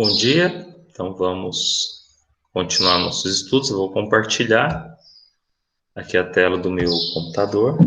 Bom dia, então vamos continuar nossos estudos. Eu vou compartilhar aqui a tela do meu computador.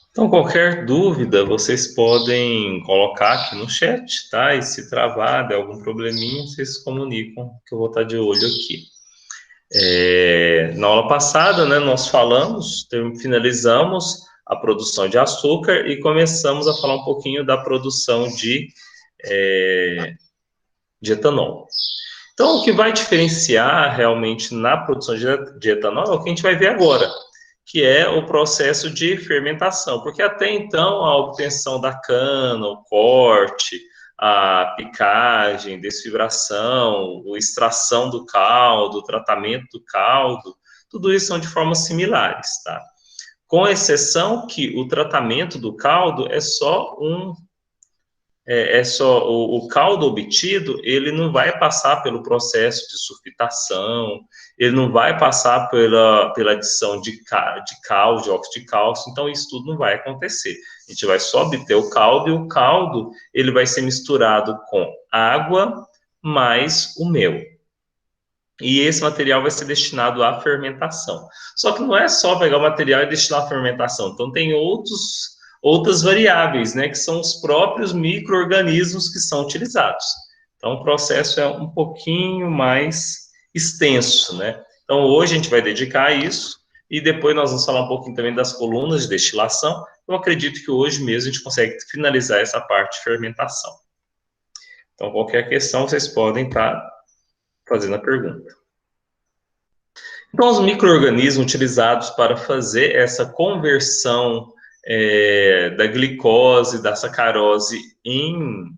Então, qualquer dúvida, vocês podem colocar aqui no chat, tá? E se travar, der algum probleminha, vocês se comunicam, que eu vou estar de olho aqui. Na aula passada, né, nós finalizamos a produção de açúcar e começamos a falar um pouquinho da produção de etanol. Então, o que vai diferenciar realmente na produção de etanol é o que a gente vai ver agora, que é o processo de fermentação, porque até então a obtenção da cana, o corte, a picagem, desfibração, a extração do caldo, o tratamento do caldo, tudo isso são de formas similares, tá? Com exceção que o tratamento do caldo é só o caldo obtido, ele não vai passar pelo processo de sulfitação, ele não vai passar pela adição de cálcio, de óxido de cálcio, então isso tudo não vai acontecer. A gente vai só obter o caldo, e o caldo ele vai ser misturado com água mais o mel. E esse material vai ser destinado à fermentação. Só que não é só pegar o material e destinar à fermentação. Então, tem outras variáveis, né, que são os próprios micro-organismos que são utilizados. Então, o processo é um pouquinho mais extenso, né? Então, hoje a gente vai dedicar a isso, e depois nós vamos falar um pouquinho também das colunas de destilação. Eu acredito que hoje mesmo a gente consegue finalizar essa parte de fermentação. Então, qualquer questão, vocês podem estar fazendo a pergunta. Então, os micro-organismos utilizados para fazer essa conversão da glicose, da sacarose em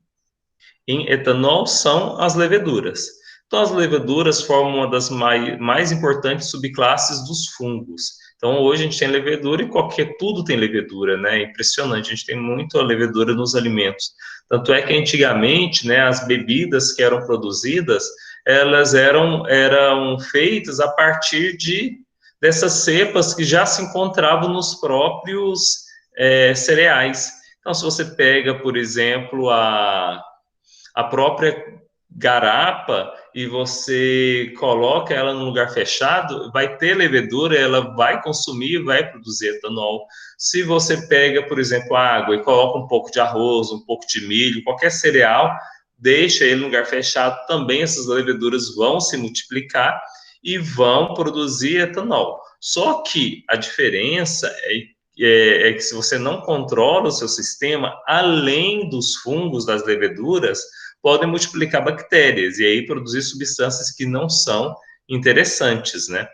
etanol são as leveduras. Então, as leveduras formam uma das mais importantes subclasses dos fungos. Então, hoje a gente tem levedura e tudo tem levedura, né? É impressionante, a gente tem muita levedura nos alimentos. Tanto é que antigamente, né, as bebidas que eram produzidas, elas eram feitas a partir dessas cepas que já se encontravam nos próprios cereais. Então, se você pega, por exemplo, a própria garapa e você coloca ela num lugar fechado, vai ter levedura, ela vai consumir, vai produzir etanol. Se você pega, por exemplo, água e coloca um pouco de arroz, um pouco de milho, qualquer cereal, deixa ele num lugar fechado, também essas leveduras vão se multiplicar e vão produzir etanol. Só que a diferença é que se você não controla o seu sistema, além dos fungos, das leveduras, podem multiplicar bactérias e aí produzir substâncias que não são interessantes, né?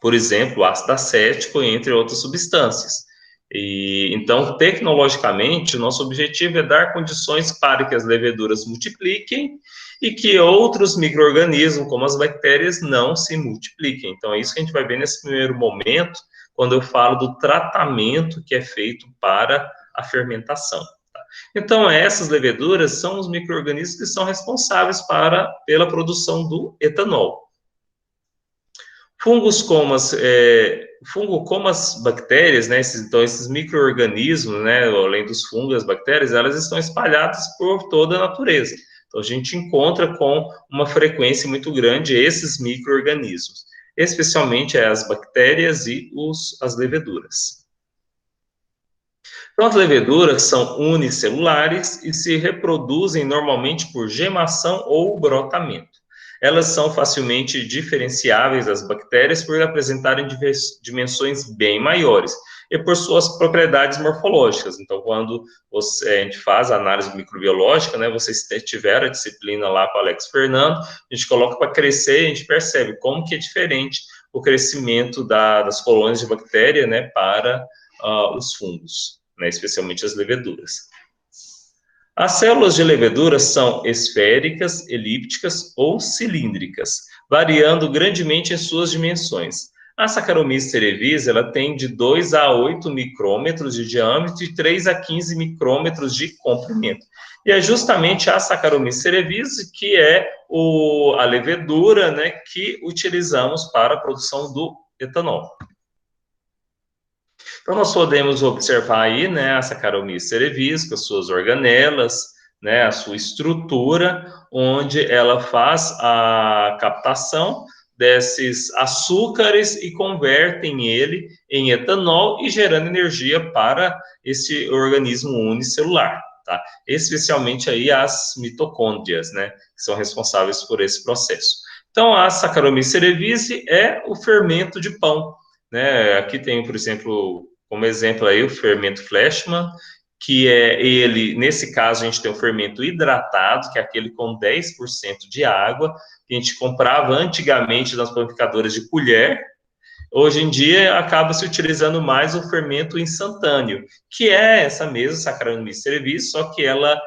Por exemplo, ácido acético, entre outras substâncias. Então, tecnologicamente, o nosso objetivo é dar condições para que as leveduras multipliquem e que outros micro-organismos, como as bactérias, não se multipliquem. Então, é isso que a gente vai ver nesse primeiro momento, quando eu falo do tratamento que é feito para a fermentação. Então, essas leveduras são os micro-organismos que são responsáveis pela produção do etanol. Fungo como as bactérias, né, esses micro-organismos, né, além dos fungos, as bactérias, elas estão espalhadas por toda a natureza. Então, a gente encontra com uma frequência muito grande esses micro-organismos, especialmente as bactérias e as leveduras. Então, as leveduras são unicelulares e se reproduzem normalmente por gemação ou brotamento. Elas são facilmente diferenciáveis das bactérias por apresentarem dimensões bem maiores e por suas propriedades morfológicas. Então, quando a gente faz a análise microbiológica, né, vocês tiveram a disciplina lá com o Alex Fernando, a gente coloca para crescer e a gente percebe como que é diferente o crescimento das colônias de bactéria, né, para os fungos, né, especialmente as leveduras. As células de levedura são esféricas, elípticas ou cilíndricas, variando grandemente em suas dimensões. A Saccharomyces cerevisiae, ela tem de 2 a 8 micrômetros de diâmetro e 3 a 15 micrômetros de comprimento. E é justamente a Saccharomyces cerevisiae que é a levedura, né, que utilizamos para a produção do etanol. Então, nós podemos observar aí, né, a Saccharomyces cerevisiae, com as suas organelas, né, a sua estrutura, onde ela faz a captação desses açúcares e convertem ele em etanol e gerando energia para esse organismo unicelular, tá? Especialmente aí as mitocôndrias, né, que são responsáveis por esse processo. Então, a Saccharomyces cerevisiae é o fermento de pão, né? Aqui tem, por exemplo, como exemplo aí o fermento Fleischmann, que é ele, nesse caso, a gente tem o fermento hidratado, que é aquele com 10% de água, que a gente comprava antigamente nas panificadoras de colher. Hoje em dia, acaba se utilizando mais o fermento instantâneo, que é essa mesma Saccharomyces cerevisiae, só que ela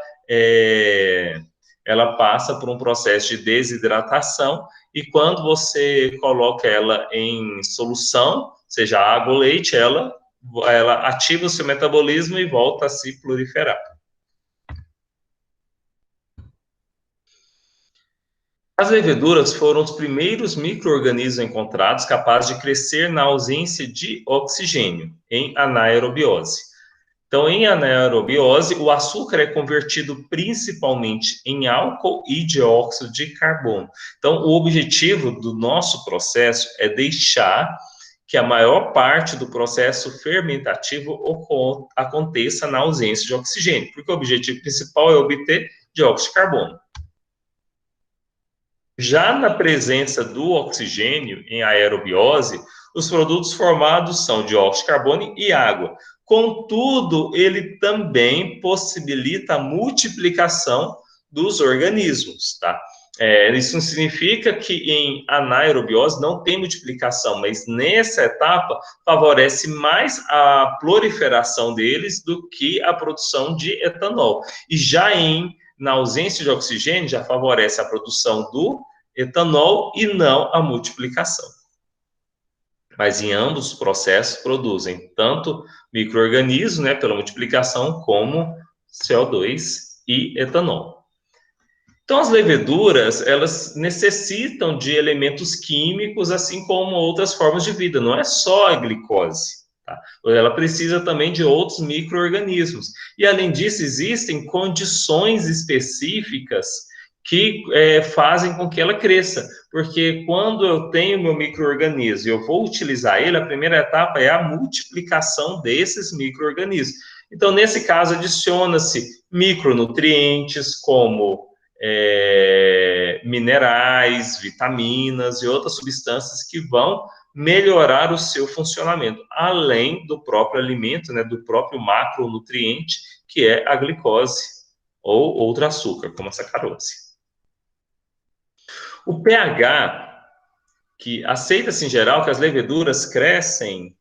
passa por um processo de desidratação, e quando você coloca ela em solução, seja água ou leite, ela ativa o seu metabolismo e volta a se proliferar. As leveduras foram os primeiros micro-organismos encontrados capazes de crescer na ausência de oxigênio, em anaerobiose. Então, em anaerobiose, o açúcar é convertido principalmente em álcool e dióxido de carbono. Então, o objetivo do nosso processo é deixar que a maior parte do processo fermentativo aconteça na ausência de oxigênio, porque o objetivo principal é obter dióxido de carbono. Já na presença do oxigênio em aerobiose, os produtos formados são dióxido de carbono e água. Contudo, ele também possibilita a multiplicação dos organismos, tá? Isso não significa que em anaerobiose não tem multiplicação, mas nessa etapa favorece mais a proliferação deles do que a produção de etanol. E já na ausência de oxigênio, já favorece a produção do etanol e não a multiplicação. Mas em ambos os processos produzem tanto micro-organismos, né, pela multiplicação, como CO2 e etanol. Então, as leveduras, elas necessitam de elementos químicos, assim como outras formas de vida, não é só a glicose. Tá? Ela precisa também de outros micro-organismos. E, além disso, existem condições específicas que fazem com que ela cresça. Porque quando eu tenho meu micro-organismo e eu vou utilizar ele, a primeira etapa é a multiplicação desses micro-organismos. Então, nesse caso, adiciona-se micronutrientes como minerais, vitaminas e outras substâncias que vão melhorar o seu funcionamento, além do próprio alimento, né, do próprio macronutriente, que é a glicose ou outro açúcar, como a sacarose. O pH, que aceita-se em geral que as leveduras crescem,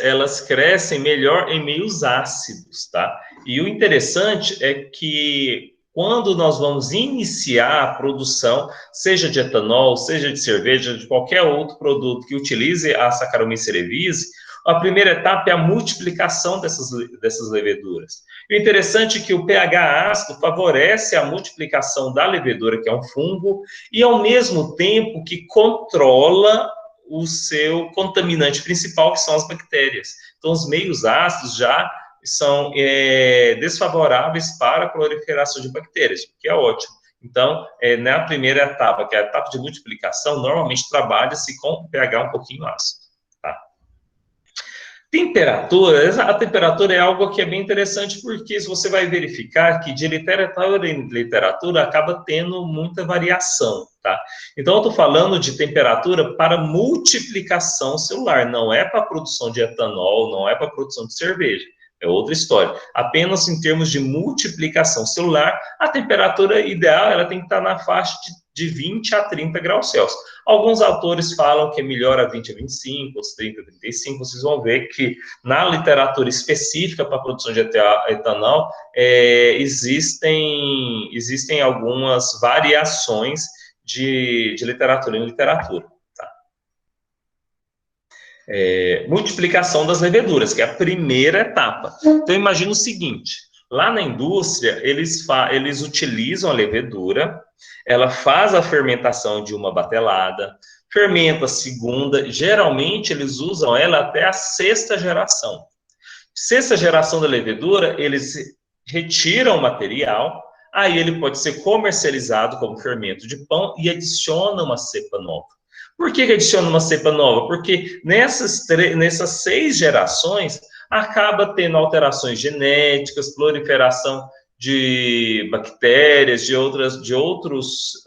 elas crescem melhor em meios ácidos, tá? E o interessante é que quando nós vamos iniciar a produção, seja de etanol, seja de cerveja, de qualquer outro produto que utilize a Saccharomyces cerevisiae, a primeira etapa é a multiplicação dessas leveduras. E o interessante é que o pH ácido favorece a multiplicação da levedura, que é um fungo, e ao mesmo tempo que controla o seu contaminante principal, que são as bactérias. Então, os meios ácidos já são desfavoráveis para a proliferação de bactérias, o que é ótimo. Então, na primeira etapa, que é a etapa de multiplicação, normalmente trabalha-se com pH um pouquinho ácido. Tá? A temperatura é algo que é bem interessante, porque se você vai verificar que de literatura em literatura acaba tendo muita variação, tá? Então, eu estou falando de temperatura para multiplicação celular, não é para produção de etanol, não é para produção de cerveja. É outra história. Apenas em termos de multiplicação celular, a temperatura ideal ela tem que estar na faixa de 20 a 30 graus Celsius. Alguns autores falam que é melhor a 20 a 25, outros 30 a 35. Vocês vão ver que na literatura específica para a produção de etanol, existem algumas variações de literatura em literatura. Tá? Multiplicação das leveduras, que é a primeira etapa. Então, imagina o seguinte, lá na indústria, eles utilizam a levedura, ela faz a fermentação de uma batelada, fermenta a segunda, geralmente eles usam ela até a sexta geração. Sexta geração da levedura, eles retiram o material, aí ele pode ser comercializado como fermento de pão e adiciona uma cepa nova. Por que adiciona uma cepa nova? Porque nessas 6 gerações, acaba tendo alterações genéticas, proliferação de bactérias, de outros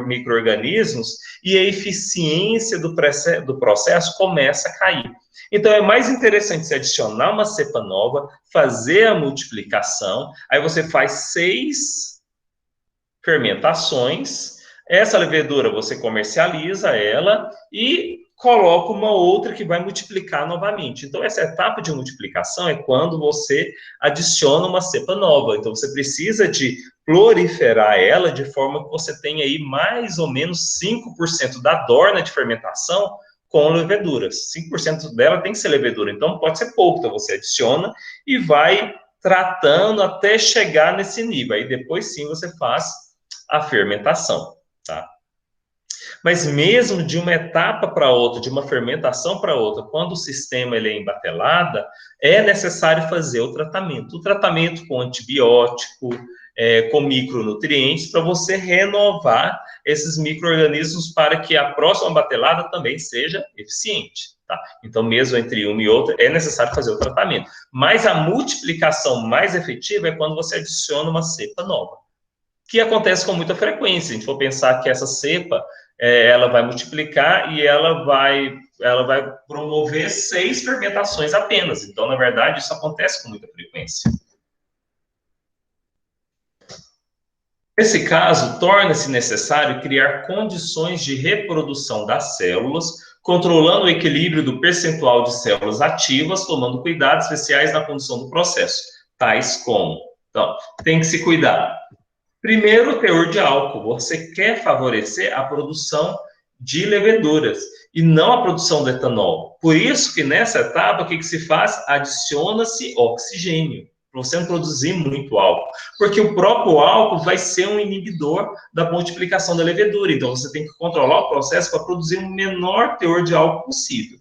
micro-organismos, e a eficiência do processo começa a cair. Então, é mais interessante você adicionar uma cepa nova, fazer a multiplicação, aí você faz 6 fermentações, essa levedura você comercializa ela e coloca uma outra que vai multiplicar novamente. Então, essa etapa de multiplicação é quando você adiciona uma cepa nova. Então, você precisa de proliferar ela de forma que você tenha aí mais ou menos 5% da dorna de fermentação com leveduras. 5% dela tem que ser levedura, então pode ser pouco, então você adiciona e vai tratando até chegar nesse nível. Aí depois sim você faz a fermentação, tá? Mas mesmo de uma etapa para outra, de uma fermentação para outra, quando o sistema ele é embatelada, é necessário fazer o tratamento. O tratamento com antibiótico, com micronutrientes, para você renovar esses micro-organismos para que a próxima batelada também seja eficiente. Tá? Então, mesmo entre uma e outra, é necessário fazer o tratamento. Mas a multiplicação mais efetiva é quando você adiciona uma cepa nova, que acontece com muita frequência. Se a gente for pensar que essa cepa, ela vai multiplicar e ela vai promover 6 fermentações apenas. Então, na verdade, isso acontece com muita frequência. Nesse caso, torna-se necessário criar condições de reprodução das células, controlando o equilíbrio do percentual de células ativas, tomando cuidados especiais na condução do processo, tais como... Então, tem que se cuidar. Primeiro, o teor de álcool. Você quer favorecer a produção de leveduras e não a produção do etanol. Por isso que nessa etapa, o que se faz? Adiciona-se oxigênio, para você não produzir muito álcool. Porque o próprio álcool vai ser um inibidor da multiplicação da levedura. Então, você tem que controlar o processo para produzir o menor teor de álcool possível.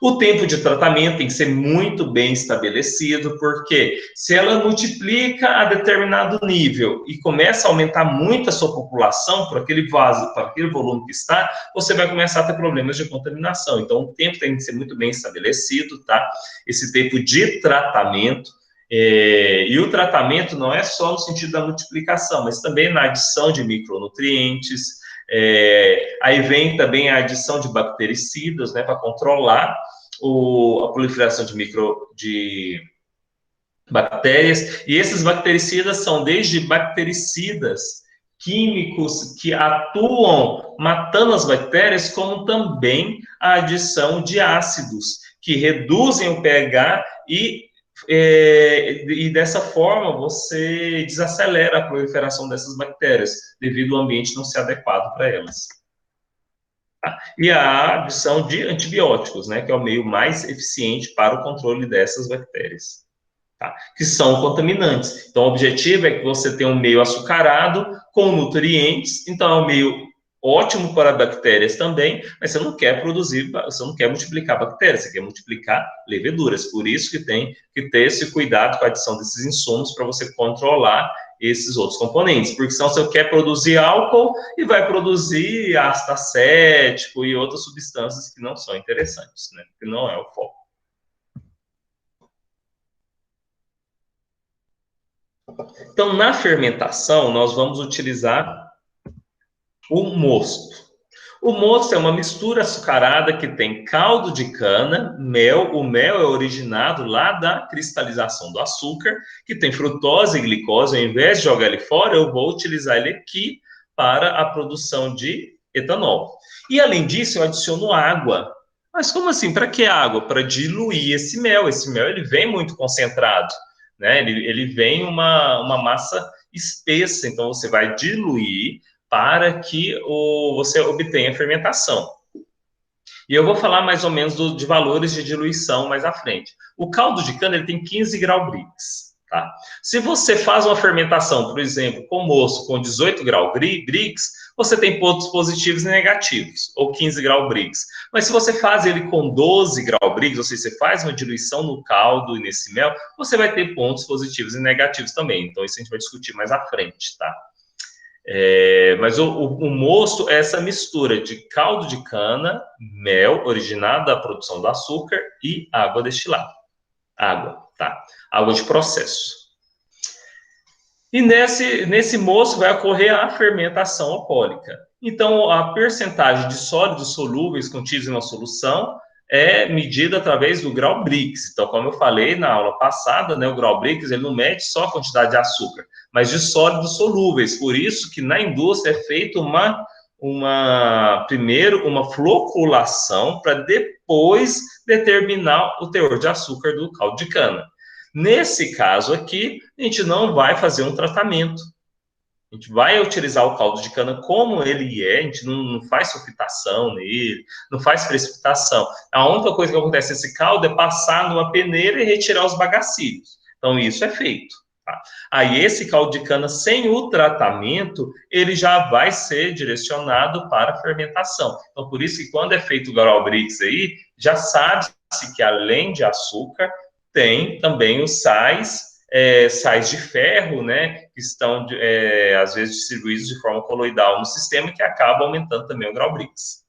O tempo de tratamento tem que ser muito bem estabelecido, porque se ela multiplica a determinado nível e começa a aumentar muito a sua população por aquele vaso, por aquele volume que está, você vai começar a ter problemas de contaminação. Então, o tempo tem que ser muito bem estabelecido, tá? Esse tempo de tratamento. E o tratamento não é só no sentido da multiplicação, mas também na adição de micronutrientes. Aí vem também a adição de bactericidas, né, para controlar a proliferação de bactérias. E esses bactericidas são desde bactericidas químicos que atuam matando as bactérias, como também a adição de ácidos que reduzem o pH e dessa forma você desacelera a proliferação dessas bactérias, devido ao ambiente não ser adequado para elas. E a adição de antibióticos, né, que é o meio mais eficiente para o controle dessas bactérias, tá? Que são contaminantes. Então, o objetivo é que você tenha um meio açucarado com nutrientes, então é um meio ótimo para bactérias também, mas você não quer multiplicar bactérias, você quer multiplicar leveduras. Por isso que tem que ter esse cuidado com a adição desses insumos para você controlar esses outros componentes, porque senão você quer produzir álcool e vai produzir ácido acético e outras substâncias que não são interessantes, né? Que não é o foco. Então, na fermentação, nós vamos utilizar o mosto. O mosto é uma mistura açucarada que tem caldo de cana, mel. O mel é originado lá da cristalização do açúcar, que tem frutose e glicose. Ao invés de jogar ele fora, eu vou utilizar ele aqui para a produção de etanol. E, além disso, eu adiciono água. Mas como assim? Para que água? Para diluir esse mel. Esse mel ele vem muito concentrado, né? Ele vem uma massa espessa, então você vai diluir, para que você obtenha a fermentação. E eu vou falar mais ou menos de valores de diluição mais à frente. O caldo de cana ele tem 15 graus Brix. Tá? Se você faz uma fermentação, por exemplo, com moço com 18 graus Brix, você tem pontos positivos e negativos, ou 15 graus Brix. Mas se você faz ele com 12 graus Brix, ou seja, você faz uma diluição no caldo e nesse mel, você vai ter pontos positivos e negativos também. Então, isso a gente vai discutir mais à frente, tá? Mas o mosto é essa mistura de caldo de cana, mel, originado da produção do açúcar, e água destilada. Água, tá? Água de processo. E nesse mosto vai ocorrer a fermentação alcoólica. Então, a percentagem de sólidos solúveis contidos em uma solução é medida através do grau Brix. Então, como eu falei na aula passada, né, o grau Brix ele não mede só a quantidade de açúcar, mas de sólidos solúveis. Por isso que na indústria é feita primeiro uma floculação para depois determinar o teor de açúcar do caldo de cana. Nesse caso aqui, a gente não vai fazer um tratamento. A gente vai utilizar o caldo de cana como ele é, a gente não faz sulfitação nele, não faz precipitação. A única coisa que acontece nesse caldo é passar numa peneira e retirar os bagacilhos. Então, isso é feito. Tá? Aí, esse caldo de cana, sem o tratamento, ele já vai ser direcionado para a fermentação. Então, por isso que quando é feito o grau Brix aí, já sabe-se que além de açúcar, tem também os sais, sais de ferro, né, que estão, às vezes, distribuídos de forma coloidal no sistema, que acaba aumentando também o grau Brix.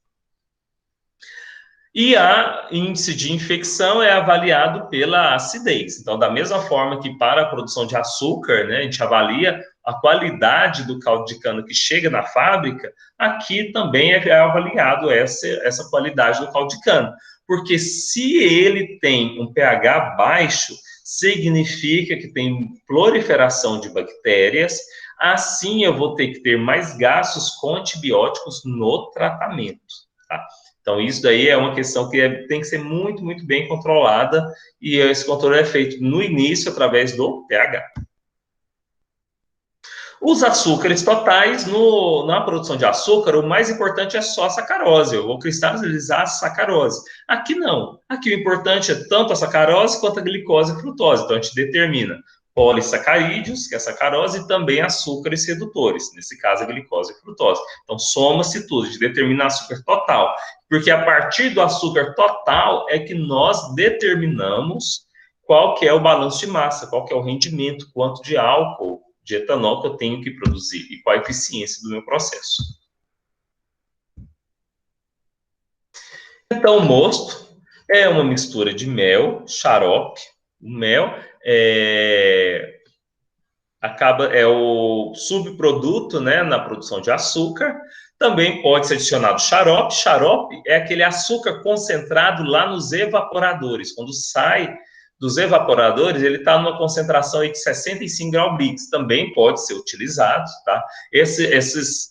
E a índice de infecção é avaliado pela acidez. Então, da mesma forma que para a produção de açúcar, né, a gente avalia a qualidade do caldo de cana que chega na fábrica, aqui também é avaliado essa qualidade do caldo de cana. Porque se ele tem um pH baixo, significa que tem proliferação de bactérias, assim eu vou ter que ter mais gastos com antibióticos no tratamento, tá? Então, isso daí é uma questão que tem que ser muito, muito bem controlada, e esse controle é feito no início através do pH. Os açúcares totais, na produção de açúcar, o mais importante é só a sacarose, eu vou cristalizar a sacarose. Aqui não. Aqui o importante é tanto a sacarose quanto a glicose e frutose. Então, a gente determina polissacarídeos, que é a sacarose, e também açúcares redutores, nesse caso a glicose e frutose. Então, soma-se tudo, a gente determina açúcar total. Porque a partir do açúcar total é que nós determinamos qual que é o balanço de massa, qual que é o rendimento, quanto de álcool, de etanol que eu tenho que produzir e qual a eficiência do meu processo. Então, o mosto é uma mistura de mel, xarope. O mel é o subproduto, né, na produção de açúcar. Também pode ser adicionado xarope. Xarope é aquele açúcar concentrado lá nos evaporadores. Quando sai dos evaporadores, ele está numa concentração aí de 65 graus Brix. Também pode ser utilizado, tá? Esses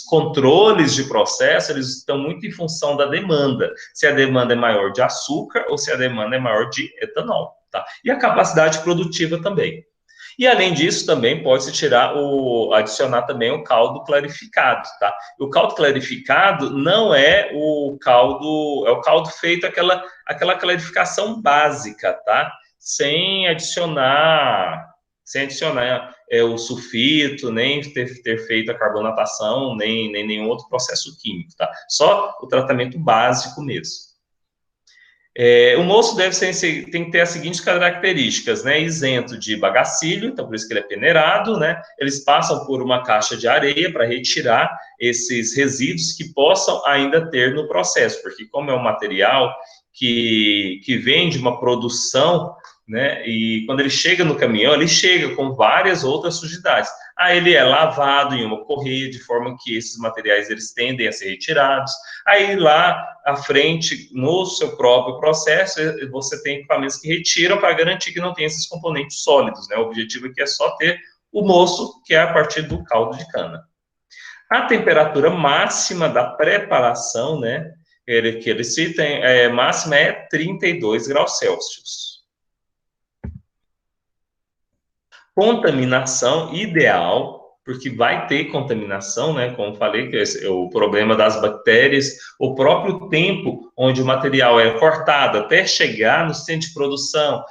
controles de processo, eles estão muito em função da demanda. Se a demanda é maior de açúcar ou se a demanda é maior de etanol, tá? E a capacidade produtiva também. E, além disso, também pode-se adicionar também o caldo clarificado, tá? O caldo clarificado não é o caldo feito aquela clarificação básica, tá? Sem adicionar o sulfito, nem ter feito a carbonatação, nem nenhum outro processo químico, tá? Só o tratamento básico mesmo. O moço tem que ter as seguintes características, né? Isento de bagacilho, então por isso que ele é peneirado, né? Eles passam por uma caixa de areia para retirar esses resíduos que possam ainda ter no processo, porque como é um material que vem de uma produção, né? E quando ele chega no caminhão, ele chega com várias outras sujidades. Aí ele é lavado em uma correia, de forma que esses materiais eles tendem a ser retirados. Aí lá à frente, no seu próprio processo, você tem equipamentos que retiram para garantir que não tem esses componentes sólidos, né? O objetivo aqui é só ter o moço, que é a partir do caldo de cana. A temperatura máxima da preparação, né, que eles citam, máxima é 32 graus Celsius. Contaminação ideal, porque vai ter contaminação, né? Como falei, que esse é o problema das bactérias, o próprio tempo onde o material é cortado até chegar no centro de produção,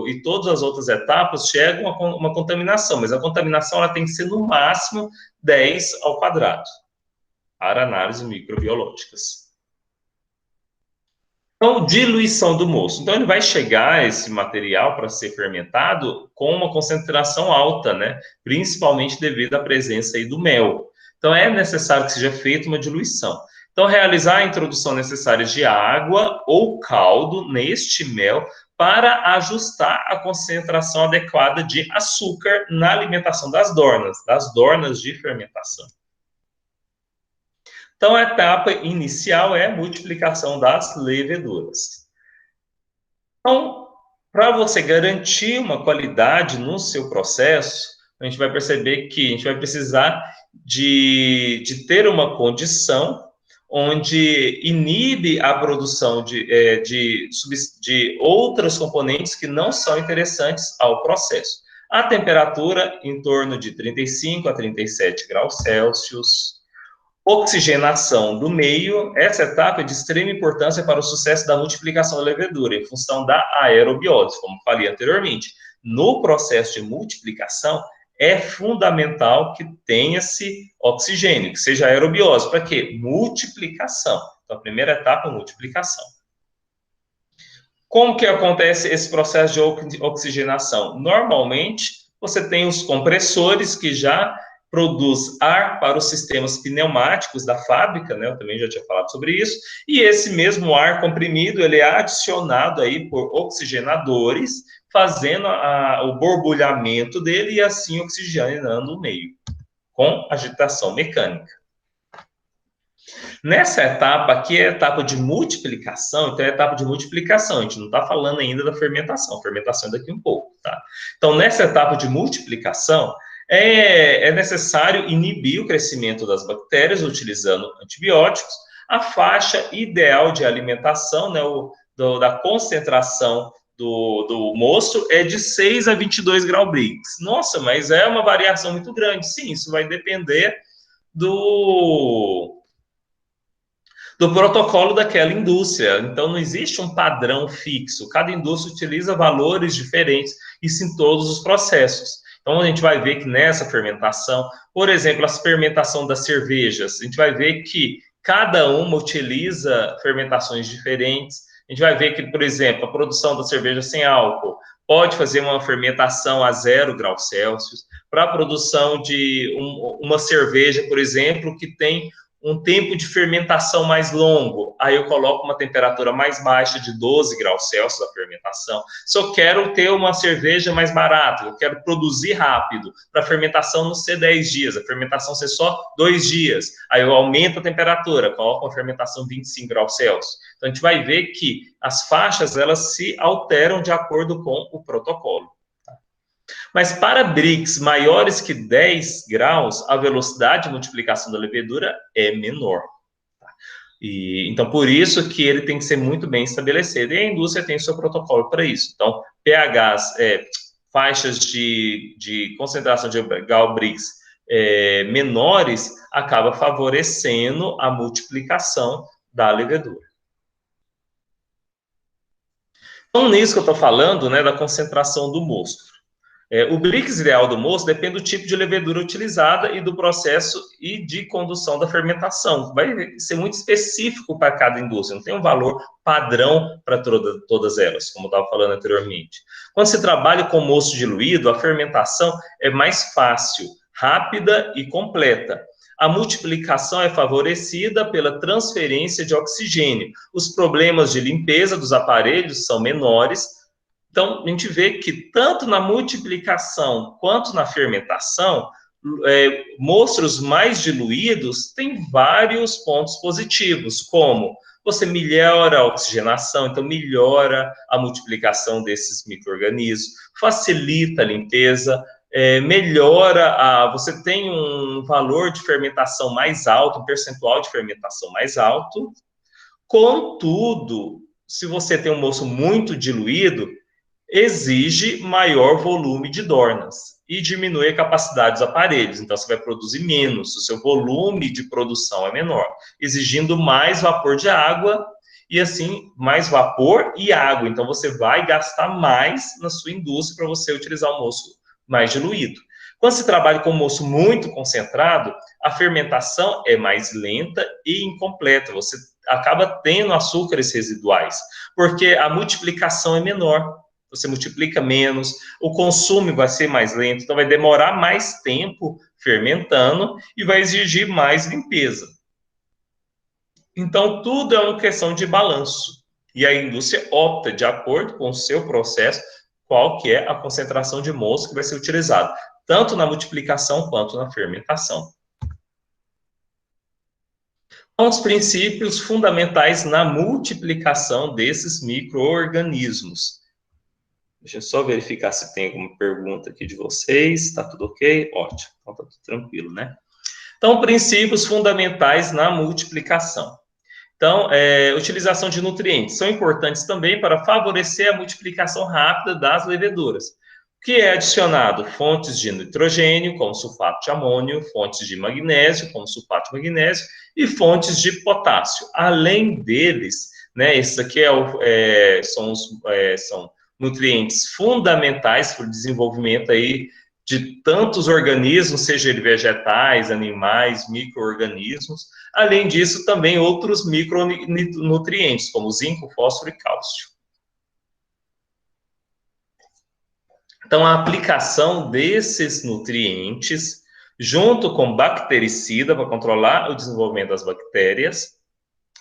e todas as outras etapas chegam a uma contaminação, mas a contaminação ela tem que ser no máximo 10 ao quadrado, para análises microbiológicas. Então, diluição do mosto. Então, ele vai chegar, esse material, para ser fermentado, com uma concentração alta, né? Principalmente devido à presença aí do mel. Então, é necessário que seja feita uma diluição. Então, realizar a introdução necessária de água ou caldo neste mel para ajustar a concentração adequada de açúcar na alimentação das dornas de fermentação. Então, a etapa inicial é a multiplicação das leveduras. Então, para você garantir uma qualidade no seu processo, a gente vai perceber que a gente vai precisar de ter uma condição onde inibe a produção de outros componentes que não são interessantes ao processo. A temperatura em torno de 35 a 37 graus Celsius. Oxigenação do meio, essa etapa é de extrema importância para o sucesso da multiplicação da levedura, em função da aerobiose, como falei anteriormente. No processo de multiplicação, é fundamental que tenha-se oxigênio, que seja aerobiose. Para quê? Multiplicação. Então, a primeira etapa, multiplicação. Como que acontece esse processo de oxigenação? Normalmente, você tem os compressores que já produz ar para os sistemas pneumáticos da fábrica, né? Eu também já tinha falado sobre isso, e esse mesmo ar comprimido, ele é adicionado aí por oxigenadores, fazendo o borbulhamento dele e assim oxigenando o meio, com agitação mecânica. Nessa etapa aqui é a etapa de multiplicação, então é a etapa de multiplicação, a gente não está falando ainda da fermentação, fermentação é daqui um pouco, tá? Então, nessa etapa de multiplicação, é necessário inibir o crescimento das bactérias utilizando antibióticos. A faixa ideal de alimentação, né, da concentração do mosto é de 6 a 22 graus Brix. Nossa, mas é uma variação muito grande. Sim, isso vai depender do protocolo daquela indústria. Então, não existe um padrão fixo. Cada indústria utiliza valores diferentes, isso em todos os processos. Então, a gente vai ver que nessa fermentação, por exemplo, a fermentação das cervejas, a gente vai ver que cada uma utiliza fermentações diferentes. A gente vai ver que, por exemplo, a produção da cerveja sem álcool pode fazer uma fermentação a 0 graus Celsius. Para a produção de uma cerveja, por exemplo, que tem um tempo de fermentação mais longo, aí eu coloco uma temperatura mais baixa de 12 graus Celsius da fermentação. Se eu quero ter uma cerveja mais barata, eu quero produzir rápido, para a fermentação não ser 10 dias, a fermentação ser só 2 dias, aí eu aumento a temperatura, coloco uma fermentação 25 graus Celsius. Então, a gente vai ver que as faixas, elas se alteram de acordo com o protocolo. Mas para Brix maiores que 10 graus, a velocidade de multiplicação da levedura é menor. Tá? Então, por isso que ele tem que ser muito bem estabelecido. E a indústria tem o seu protocolo para isso. Então, pHs, faixas de concentração de Gal-Brix menores, acaba favorecendo a multiplicação da levedura. Então, nisso que eu estou falando, né, da concentração do mosto. O Brix ideal do mosto depende do tipo de levedura utilizada e do processo e de condução da fermentação. Vai ser muito específico para cada indústria, não tem um valor padrão para todas elas, como eu estava falando anteriormente. Quando se trabalha com mosto diluído, a fermentação é mais fácil, rápida e completa. A multiplicação é favorecida pela transferência de oxigênio. Os problemas de limpeza dos aparelhos são menores. Então, a gente vê que tanto na multiplicação quanto na fermentação, mostros mais diluídos têm vários pontos positivos, como você melhora a oxigenação, então melhora a multiplicação desses micro-organismos, facilita a limpeza, você tem um valor de fermentação mais alto, um percentual de fermentação mais alto. Contudo, se você tem um mosto muito diluído, exige maior volume de dornas. e diminui a capacidade dos aparelhos. Então, você vai produzir menos, o seu volume de produção é menor, exigindo mais vapor de água e, assim, mais vapor e água. Então, você vai gastar mais na sua indústria para você utilizar o moço mais diluído. Quando se trabalha com moço muito concentrado, a fermentação é mais lenta e incompleta. Você acaba tendo açúcares residuais, porque a multiplicação é menor. Você multiplica menos, o consumo vai ser mais lento, então vai demorar mais tempo fermentando e vai exigir mais limpeza. Então, tudo é uma questão de balanço. E a indústria opta, de acordo com o seu processo, qual que é a concentração de moço que vai ser utilizado, tanto na multiplicação quanto na fermentação. São os princípios fundamentais na multiplicação desses micro-organismos. Deixa eu só verificar se tem alguma pergunta aqui de vocês. Está tudo ok? Ótimo. Então, está tudo tranquilo, né? Então, princípios fundamentais na multiplicação. Então, utilização de nutrientes são importantes também para favorecer a multiplicação rápida das leveduras. O que é adicionado? Fontes de nitrogênio, como sulfato de amônio, fontes de magnésio, como sulfato de magnésio, e fontes de potássio. Além deles, né, esses aqui são nutrientes fundamentais para o desenvolvimento aí de tantos organismos, seja ele vegetais, animais, micro-organismos. Além disso, também outros micronutrientes, como zinco, fósforo e cálcio. Então, a aplicação desses nutrientes, junto com bactericida, para controlar o desenvolvimento das bactérias,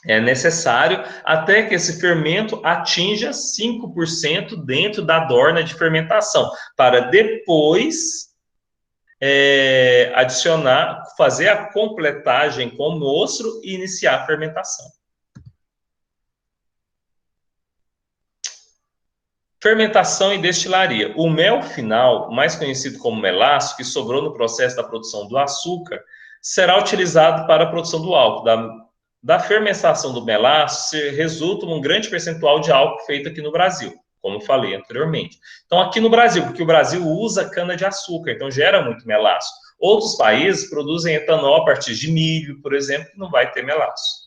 é necessário até que esse fermento atinja 5% dentro da dorna de fermentação, para depois adicionar, fazer a completagem com o mostro e iniciar a fermentação. Fermentação e destilaria. O mel final, mais conhecido como melaço, que sobrou no processo da produção do açúcar, será utilizado para a produção do álcool. Da fermentação do melaço resulta um grande percentual de álcool feito aqui no Brasil, como eu falei anteriormente. Então, aqui no Brasil, porque o Brasil usa cana-de-açúcar, então gera muito melaço. Outros países produzem etanol a partir de milho, por exemplo, que não vai ter melaço.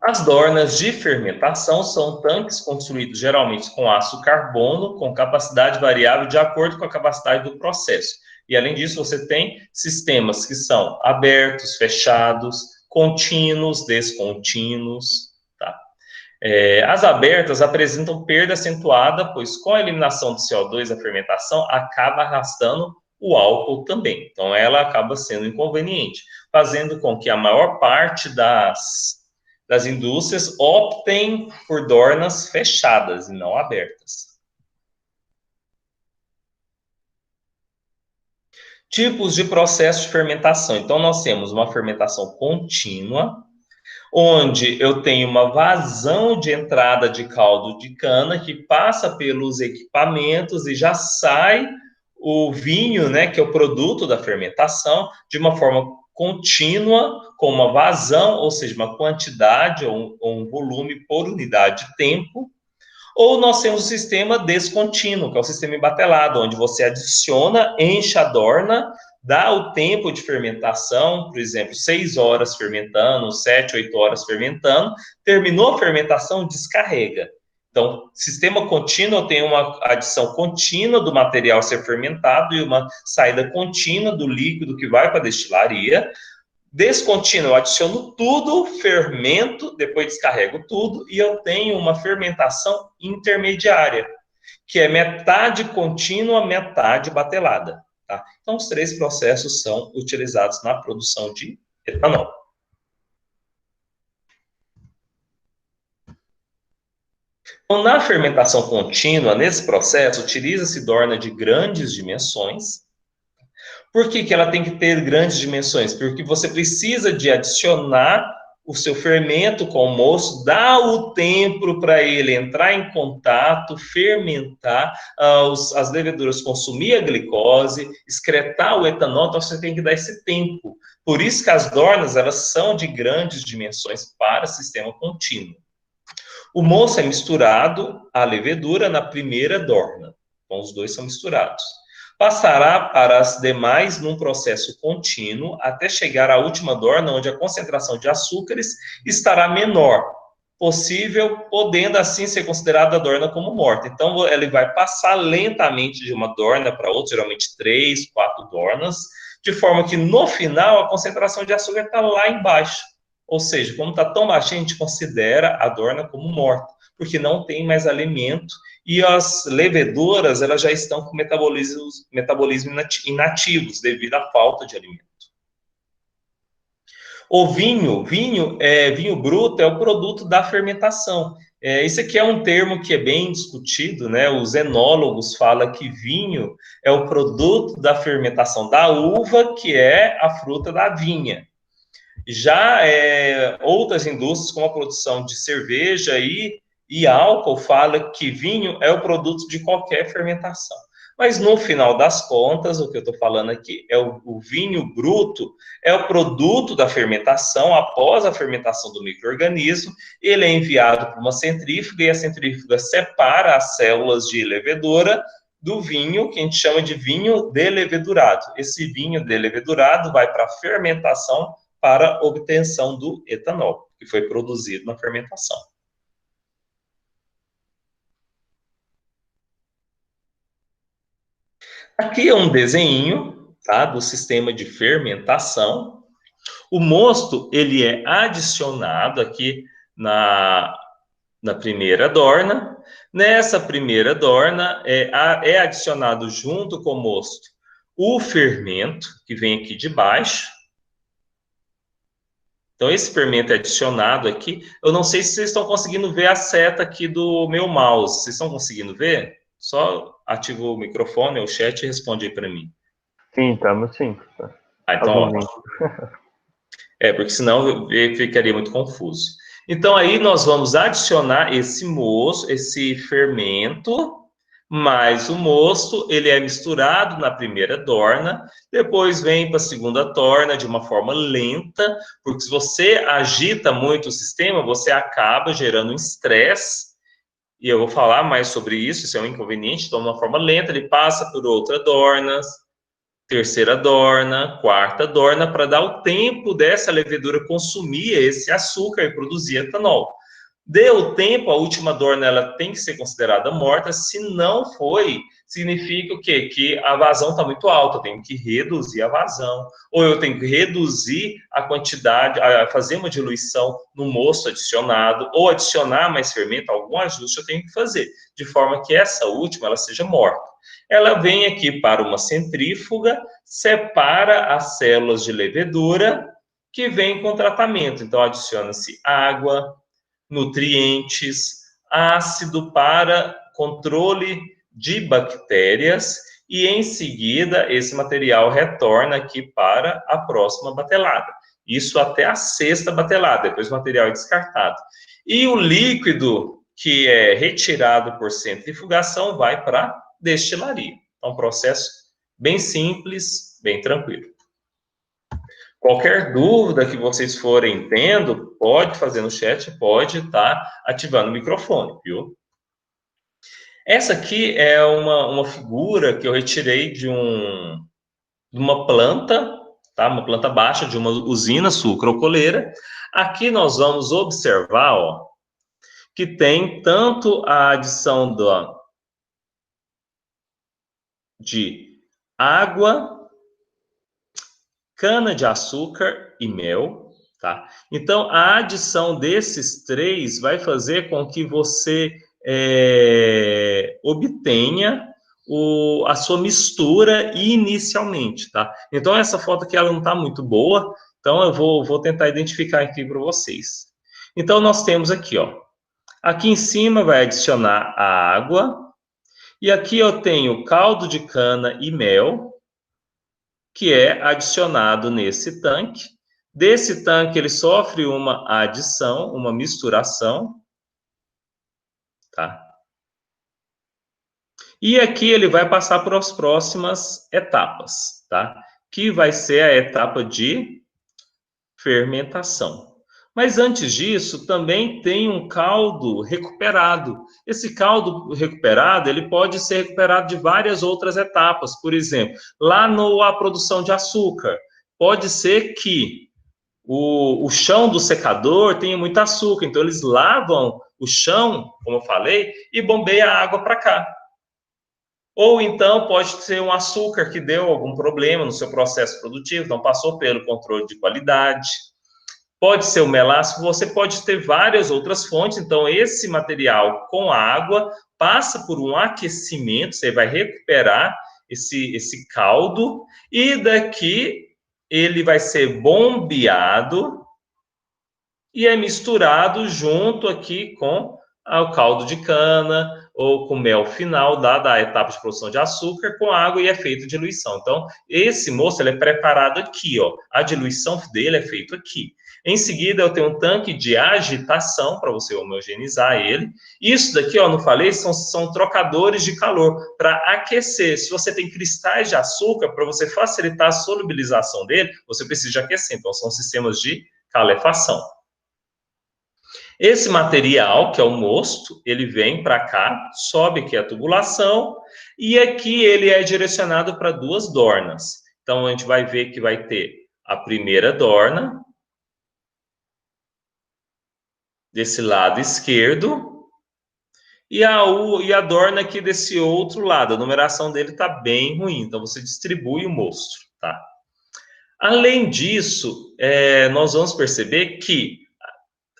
As dornas de fermentação são tanques construídos geralmente com aço carbono, com capacidade variável de acordo com a capacidade do processo. E, além disso, você tem sistemas que são abertos, fechados, contínuos, descontínuos. Tá? As abertas apresentam perda acentuada, pois com a eliminação do CO2 da fermentação, acaba arrastando o álcool também. Então, ela acaba sendo inconveniente, fazendo com que a maior parte das indústrias optem por dornas fechadas e não abertas. Tipos de processo de fermentação. Então, nós temos uma fermentação contínua, onde eu tenho uma vazão de entrada de caldo de cana que passa pelos equipamentos e já sai o vinho, né, que é o produto da fermentação, de uma forma contínua, com uma vazão, ou seja, uma quantidade ou um volume por unidade de tempo. Ou nós temos o sistema descontínuo, que é o sistema embatelado, onde você adiciona, enche a dorna, dá o tempo de fermentação, por exemplo, 6 horas fermentando, 7, 8 horas fermentando, terminou a fermentação, descarrega. Então, sistema contínuo tem uma adição contínua do material ser fermentado e uma saída contínua do líquido que vai para a destilaria. Descontínuo, eu adiciono tudo, fermento, depois descarrego tudo e eu tenho uma fermentação intermediária, que é metade contínua, metade batelada. Tá? Então, os 3 processos são utilizados na produção de etanol. Então, na fermentação contínua, nesse processo, utiliza-se dorna de grandes dimensões. Por que ela tem que ter grandes dimensões? Porque você precisa de adicionar o seu fermento com o moço, dar o tempo para ele entrar em contato, fermentar, as leveduras consumir a glicose, excretar o etanol, então você tem que dar esse tempo. Por isso que as dornas, elas são de grandes dimensões para sistema contínuo. O mosto é misturado à levedura na primeira dorna. Então, os dois são misturados. Passará para as demais num processo contínuo até chegar à última dorna, onde a concentração de açúcares estará menor possível, podendo assim ser considerada a dorna como morta. Então, ele vai passar lentamente de uma dorna para outra, geralmente 3, 4 dornas, de forma que no final a concentração de açúcar está lá embaixo. Ou seja, como está tão baixinha, a gente considera a dorna como morta, porque não tem mais alimento e as leveduras elas já estão com metabolismo inativos devido à falta de alimento. O vinho bruto é o produto da fermentação. Isso aqui é um termo que é bem discutido, né? Os enólogos falam que vinho é o produto da fermentação da uva, que é a fruta da vinha. Já outras indústrias, como a produção de cerveja e álcool, falam que vinho é o produto de qualquer fermentação. Mas, no final das contas, o que eu estou falando aqui é o vinho bruto, é o produto da fermentação, após a fermentação do micro-organismo, ele é enviado para uma centrífuga e a centrífuga separa as células de levedura do vinho, que a gente chama de vinho delevedurado. Esse vinho delevedurado vai para a fermentação para a obtenção do etanol, que foi produzido na fermentação. Aqui é um desenho, tá, do sistema de fermentação. O mosto, ele é adicionado aqui na primeira dorna. Nessa primeira dorna, é adicionado junto com o mosto o fermento, que vem aqui de baixo. Então, esse fermento é adicionado aqui. Eu não sei se vocês estão conseguindo ver a seta aqui do meu mouse. Vocês estão conseguindo ver? Só ativa o microfone, o chat e responde aí para mim. Sim, estamos sim. Então, ótimo. Porque senão ficaria muito confuso. Então, aí nós vamos adicionar esse fermento, mais o mosto, ele é misturado na primeira dorna, depois vem para a segunda dorna de uma forma lenta, porque se você agita muito o sistema, você acaba gerando um estresse, e eu vou falar mais sobre isso, isso é um inconveniente, então de uma forma lenta, ele passa por outra dorna, terceira dorna, quarta dorna, para dar o tempo dessa levedura consumir esse açúcar e produzir etanol. Deu tempo, a última dorna ela tem que ser considerada morta, se não foi, significa o quê? Que a vazão está muito alta, eu tenho que reduzir a vazão, ou eu tenho que reduzir a quantidade, fazer uma diluição no mosto adicionado, ou adicionar mais fermento, algum ajuste eu tenho que fazer, de forma que essa última ela seja morta. Ela vem aqui para uma centrífuga, separa as células de levedura, que vem com tratamento, então adiciona-se água, nutrientes, ácido para controle de bactérias e em seguida esse material retorna aqui para a próxima batelada. Isso até a sexta batelada, depois o material é descartado. E o líquido que é retirado por centrifugação vai para destilaria. É um processo bem simples, bem tranquilo. Qualquer dúvida que vocês forem tendo, pode fazer no chat, pode estar ativando o microfone, viu? Essa aqui é uma figura que eu retirei de uma planta, tá? Uma planta baixa de uma usina sucrocoleira. Aqui nós vamos observar, ó, que tem tanto a adição de água, cana-de-açúcar e mel, tá? Então, a adição desses três vai fazer com que você obtenha a sua mistura inicialmente, tá? Então, essa foto aqui, ela não está muito boa, então eu vou tentar identificar aqui para vocês. Então, nós temos aqui, ó, aqui em cima vai adicionar a água, e aqui eu tenho caldo de cana e mel, que é adicionado nesse tanque. Desse tanque, ele sofre uma adição, uma misturação, tá? E aqui ele vai passar para as próximas etapas, tá? Que vai ser a etapa de fermentação. Mas antes disso, também tem um caldo recuperado. Esse caldo recuperado, ele pode ser recuperado de várias outras etapas. Por exemplo, lá na produção de açúcar, pode ser que o chão do secador tenha muito açúcar, então eles lavam o chão, como eu falei, e bombeia a água para cá. Ou então pode ser um açúcar que deu algum problema no seu processo produtivo, não passou pelo controle de qualidade. Pode ser o melasma, você pode ter várias outras fontes, então esse material com água passa por um aquecimento, você vai recuperar esse caldo, e daqui ele vai ser bombeado e é misturado junto aqui com o caldo de cana ou com mel final da etapa de produção de açúcar com água e é feito diluição. Então, esse moço ele é preparado aqui, ó. A diluição dele é feito aqui. Em seguida, eu tenho um tanque de agitação para você homogeneizar ele. Isso daqui, ó, não falei, são trocadores de calor para aquecer. Se você tem cristais de açúcar, para você facilitar a solubilização dele, você precisa de aquecer. Então, são sistemas de calefação. Esse material, que é o mosto, ele vem para cá, sobe aqui a tubulação, e aqui ele é direcionado para duas dornas. Então, a gente vai ver que vai ter a primeira dorna, desse lado esquerdo, e a dorna aqui desse outro lado. A numeração dele está bem ruim, então você distribui o mosto, tá? Além disso, nós vamos perceber que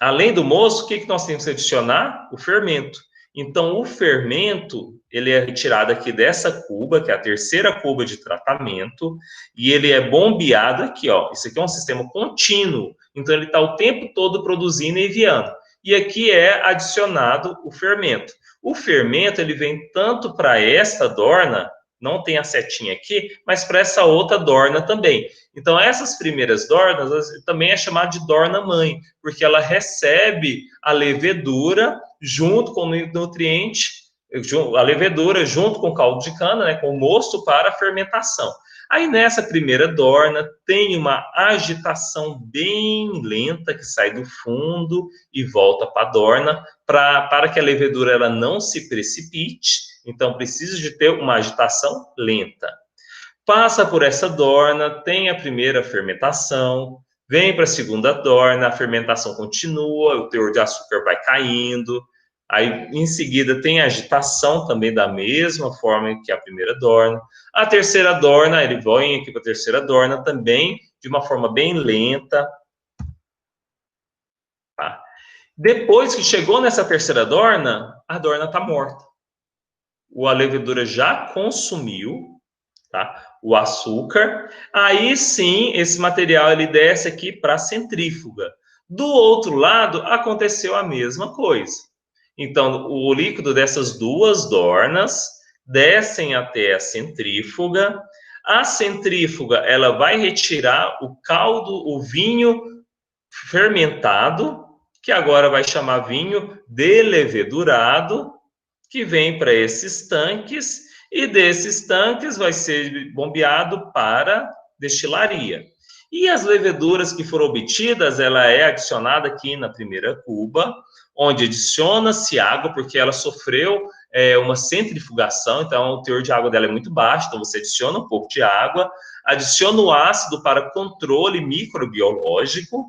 além do mosto, o que nós temos que adicionar? O fermento. Então, o fermento, ele é retirado aqui dessa cuba, que é a terceira cuba de tratamento, e ele é bombeado aqui, ó. Isso aqui é um sistema contínuo, então ele está o tempo todo produzindo e enviando. E aqui é adicionado o fermento. O fermento, ele vem tanto para esta dorna, não tem a setinha aqui, mas para essa outra dorna também. Então, essas primeiras dornas também é chamada de dorna-mãe, porque ela recebe a levedura junto com o nutriente, a levedura junto com o caldo de cana, né, com o mosto para a fermentação. Aí, nessa primeira dorna, tem uma agitação bem lenta que sai do fundo e volta para a dorna, para que a levedura ela não se precipite. Então, precisa de ter uma agitação lenta. Passa por essa dorna, tem a primeira fermentação, vem para a segunda dorna, a fermentação continua, o teor de açúcar vai caindo. Aí, em seguida, tem a agitação também da mesma forma que a primeira dorna. A terceira dorna, ele vem aqui para a terceira dorna também, de uma forma bem lenta. Tá? Depois que chegou nessa terceira dorna, a dorna está morta. A levedura já consumiu, tá? O açúcar. Aí sim, esse material ele desce aqui para a centrífuga. Do outro lado, aconteceu a mesma coisa. Então, o líquido dessas duas dornas descem até a centrífuga. A centrífuga, ela vai retirar o caldo, o vinho fermentado, que agora vai chamar vinho delevedurado, que vem para esses tanques, e desses tanques vai ser bombeado para destilaria. E as leveduras que foram obtidas, ela é adicionada aqui na primeira cuba, onde adiciona-se água, porque ela sofreu uma centrifugação, então o teor de água dela é muito baixo, então você adiciona um pouco de água, adiciona o ácido para controle microbiológico,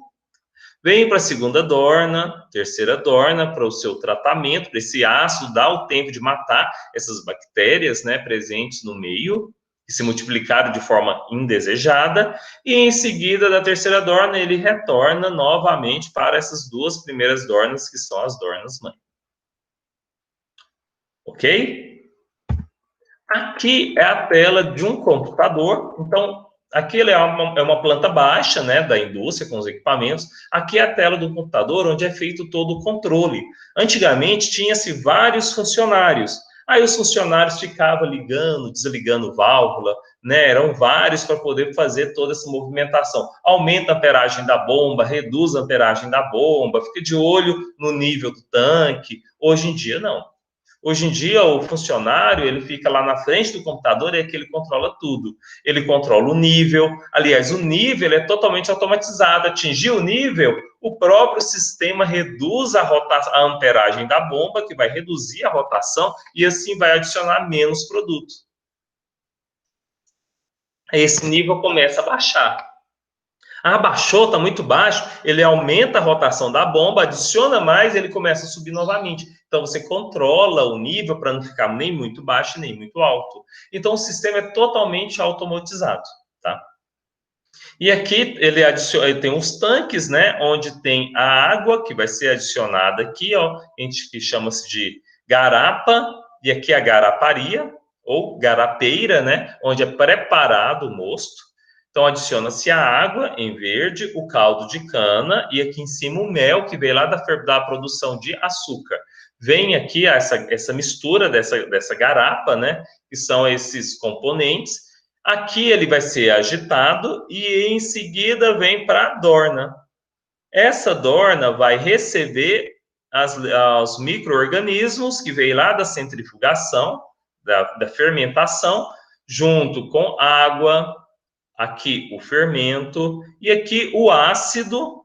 vem para a segunda dorna, terceira dorna, para o seu tratamento, para esse ácido dar o tempo de matar essas bactérias, né, presentes no meio, que se multiplicaram de forma indesejada, e em seguida, da terceira dorna, ele retorna novamente para essas duas primeiras dornas, que são as dornas mãe. Ok? Aqui é a tela de um computador, então aqui é uma planta baixa, né, da indústria com os equipamentos. Aqui é a tela do computador onde é feito todo o controle. Antigamente tinha-se vários funcionários. Aí os funcionários ficavam ligando, desligando válvula, né? Eram vários para poder fazer toda essa movimentação. Aumenta a amperagem da bomba, reduz a amperagem da bomba, fica de olho no nível do tanque. Hoje em dia não. Hoje em dia, o funcionário, ele fica lá na frente do computador e é que ele controla tudo. Ele controla o nível. Aliás, o nível é totalmente automatizado. Atingir o nível, o próprio sistema reduz a amperagem da bomba, que vai reduzir a rotação, e assim vai adicionar menos produto. Esse nível começa a baixar. Baixou, está muito baixo, ele aumenta a rotação da bomba, adiciona mais, ele começa a subir novamente. Então, você controla o nível para não ficar nem muito baixo, nem muito alto. Então, o sistema é totalmente automatizado, tá? E aqui ele tem os tanques, né, onde tem a água que vai ser adicionada aqui, ó, a gente que chama-se de garapa, e aqui a garaparia, ou garapeira, né, onde é preparado o mosto. Então, adiciona-se a água em verde, o caldo de cana, e aqui em cima o mel, que veio lá da produção de açúcar. Vem aqui essa mistura dessa garapa, né, que são esses componentes. Aqui ele vai ser agitado e em seguida vem para a dorna. Essa dorna vai receber os micro-organismos que veio lá da centrifugação, da fermentação, junto com água, aqui o fermento e aqui o ácido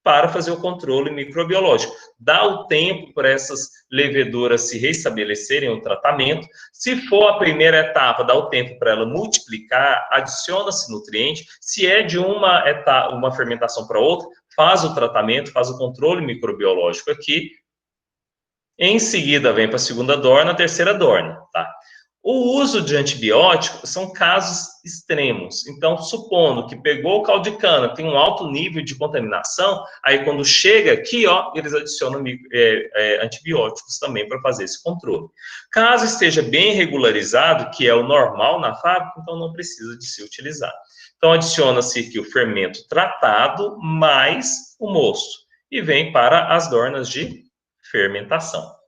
para fazer o controle microbiológico. Dá o tempo para essas leveduras se restabelecerem o tratamento. Se for a primeira etapa, dá o tempo para ela multiplicar, adiciona-se nutriente. Se é de uma fermentação para outra, faz o tratamento, faz o controle microbiológico aqui. Em seguida, vem para a segunda dorna, a terceira dorna, tá? O uso de antibióticos são casos extremos. Então, supondo que pegou o caldo de cana, tem um alto nível de contaminação, aí quando chega aqui, ó, eles adicionam antibióticos também para fazer esse controle. Caso esteja bem regularizado, que é o normal na fábrica, então não precisa de se utilizar. Então, adiciona-se aqui o fermento tratado mais o mosto e vem para as dornas de fermentação.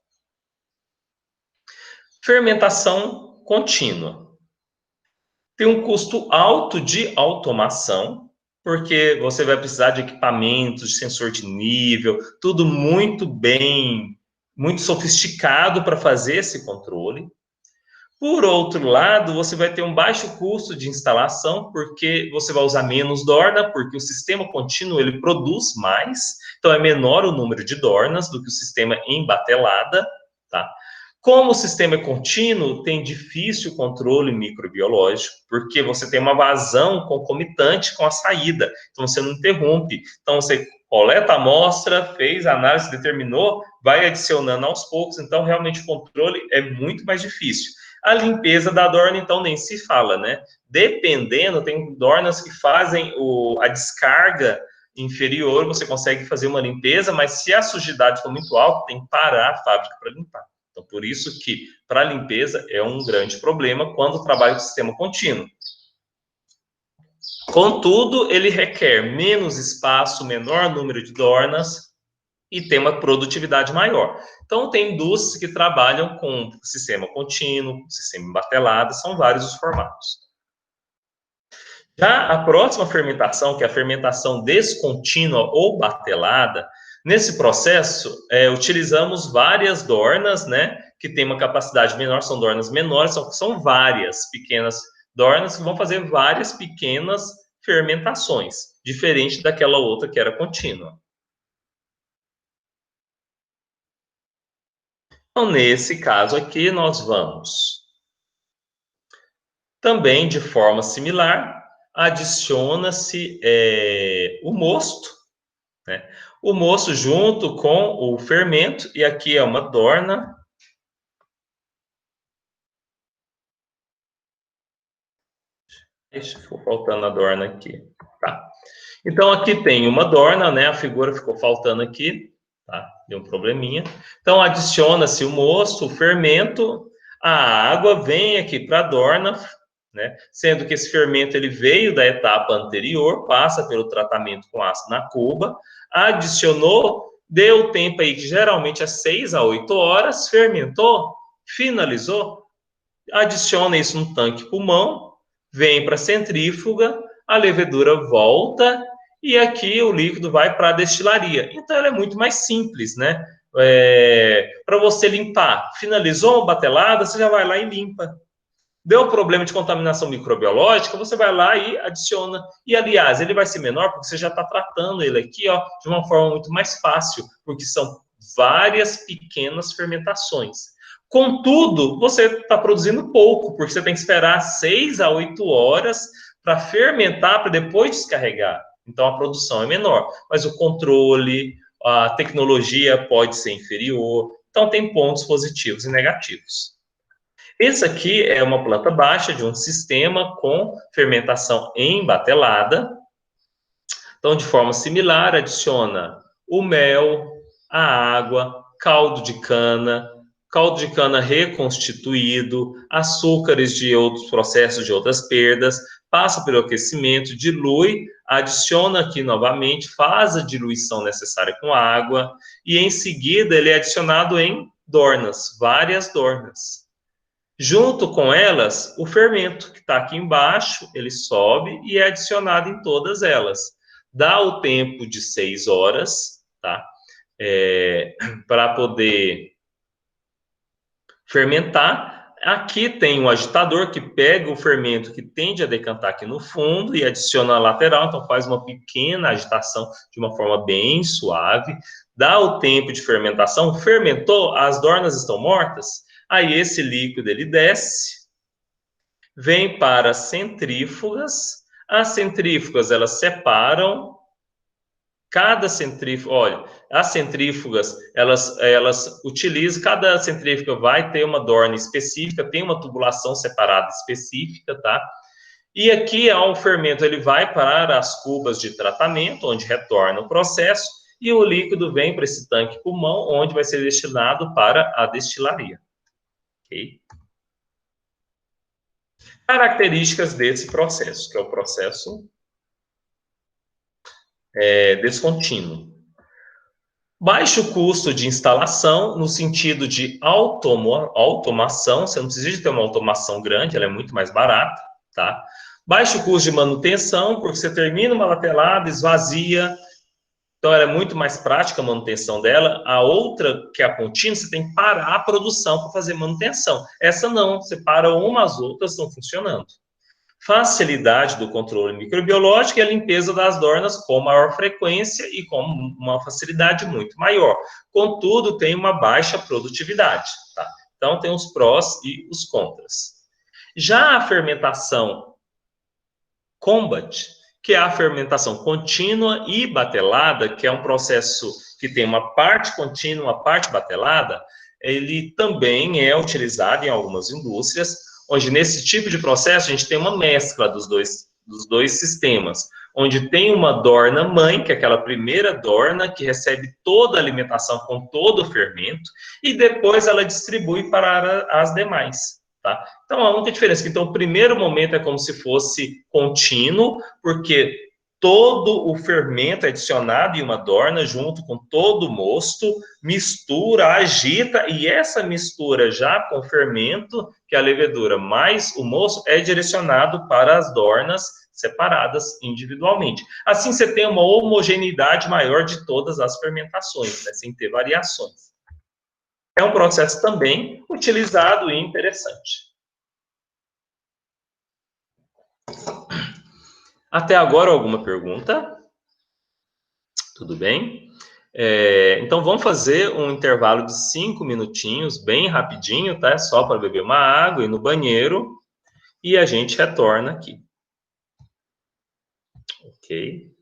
Fermentação contínua. Tem um custo alto de automação, porque você vai precisar de equipamentos, de sensor de nível, tudo muito bem, muito sofisticado para fazer esse controle. Por outro lado, você vai ter um baixo custo de instalação, porque você vai usar menos dorna, porque o sistema contínuo ele produz mais, então é menor o número de dornas do que o sistema em batelada, tá? Como o sistema é contínuo, tem difícil controle microbiológico, porque você tem uma vazão concomitante com a saída, então você não interrompe. Então você coleta a amostra, fez a análise, determinou, vai adicionando aos poucos, então realmente o controle é muito mais difícil. A limpeza da dorna, então, nem se fala, né? Dependendo, tem dornas que fazem a descarga inferior, você consegue fazer uma limpeza, mas se a sujidade for muito alta, tem que parar a fábrica para limpar. Então, por isso que, para a limpeza, é um grande problema quando trabalha com sistema contínuo. Contudo, ele requer menos espaço, menor número de dornas e tem uma produtividade maior. Então, tem indústrias que trabalham com sistema contínuo, sistema batelado, são vários os formatos. Já a próxima fermentação, que é a fermentação descontínua ou batelada, nesse processo, utilizamos várias dornas, né, que tem uma capacidade menor, são dornas menores, são várias pequenas dornas que vão fazer várias pequenas fermentações, diferente daquela outra que era contínua. Então, nesse caso aqui, nós vamos também, de forma similar, adiciona-se o mosto, né? O mosto junto com o fermento, e aqui é uma dorna. Ficou faltando a dorna aqui, tá? Então, aqui tem uma dorna, né? A figura ficou faltando aqui, tá? Deu um probleminha. Então, adiciona-se o mosto, o fermento, a água vem aqui para a dorna, né? Sendo que esse fermento ele veio da etapa anterior, passa pelo tratamento com ácido na cuba, adicionou, deu tempo aí que geralmente é 6 a 8 horas, fermentou, finalizou, adiciona isso no tanque pulmão, vem para a centrífuga, a levedura volta e aqui o líquido vai para a destilaria. Então, ela é muito mais simples, né? Para você limpar, finalizou uma batelada, você já vai lá e limpa. Deu problema de contaminação microbiológica, você vai lá e adiciona. E, aliás, ele vai ser menor porque você já está tratando ele aqui, ó, de uma forma muito mais fácil, porque são várias pequenas fermentações. Contudo, você está produzindo pouco, porque você tem que esperar 6 a 8 horas para fermentar, para depois descarregar. Então, a produção é menor, mas o controle, a tecnologia pode ser inferior. Então, tem pontos positivos e negativos. Esse aqui é uma planta baixa de um sistema com fermentação em batelada. Então, de forma similar, adiciona o mel, a água, caldo de cana reconstituído, açúcares de outros processos, de outras perdas, passa pelo aquecimento, dilui, adiciona aqui novamente, faz a diluição necessária com água e em seguida ele é adicionado em dornas, várias dornas. Junto com elas, o fermento, que está aqui embaixo, ele sobe e é adicionado em todas elas. Dá o tempo de 6 horas, tá? Para poder fermentar. Aqui tem um agitador que pega o fermento que tende a decantar aqui no fundo e adiciona na lateral, então faz uma pequena agitação de uma forma bem suave. Dá o tempo de fermentação, fermentou, as dornas estão mortas, aí esse líquido ele desce, vem para as centrífugas. As centrífugas elas separam cada centrífuga. Olha, as centrífugas elas utilizam, cada centrífuga vai ter uma dorna específica, tem uma tubulação separada específica, tá? E aqui há um fermento, ele vai para as cubas de tratamento, onde retorna o processo, e o líquido vem para esse tanque pulmão, onde vai ser destinado para a destilaria. Ok? Características desse processo, que é o processo descontínuo. Baixo custo de instalação, no sentido de automação, você não precisa ter uma automação grande, ela é muito mais barata, tá? Baixo custo de manutenção, porque você termina uma latelada, esvazia, então ela é muito mais prática a manutenção dela. A outra, que é a contínua, você tem que parar a produção para fazer manutenção. Essa não, você para uma, as outras estão funcionando. Facilidade do controle microbiológico e a limpeza das dornas com maior frequência e com uma facilidade muito maior. Contudo, tem uma baixa produtividade. Tá? Então, tem os prós e os contras. Já a fermentação combat, que é a fermentação contínua e batelada, que é um processo que tem uma parte contínua, uma parte batelada, ele também é utilizado em algumas indústrias, onde nesse tipo de processo a gente tem uma mescla dos dois sistemas, onde tem uma dorna mãe, que é aquela primeira dorna que recebe toda a alimentação com todo o fermento, e depois ela distribui para as demais. Tá? Então, a única diferença é que então, o primeiro momento é como se fosse contínuo, porque todo o fermento é adicionado em uma dorna junto com todo o mosto, mistura, agita, e essa mistura já com o fermento, que é a levedura mais o mosto, é direcionado para as dornas separadas individualmente. Assim, você tem uma homogeneidade maior de todas as fermentações, né, sem ter variações. É um processo também utilizado e interessante. Até agora, alguma pergunta? Tudo bem? Então, vamos fazer um intervalo de 5 minutinhos, bem rapidinho, tá? Só para beber uma água e ir no banheiro, e a gente retorna aqui. Ok?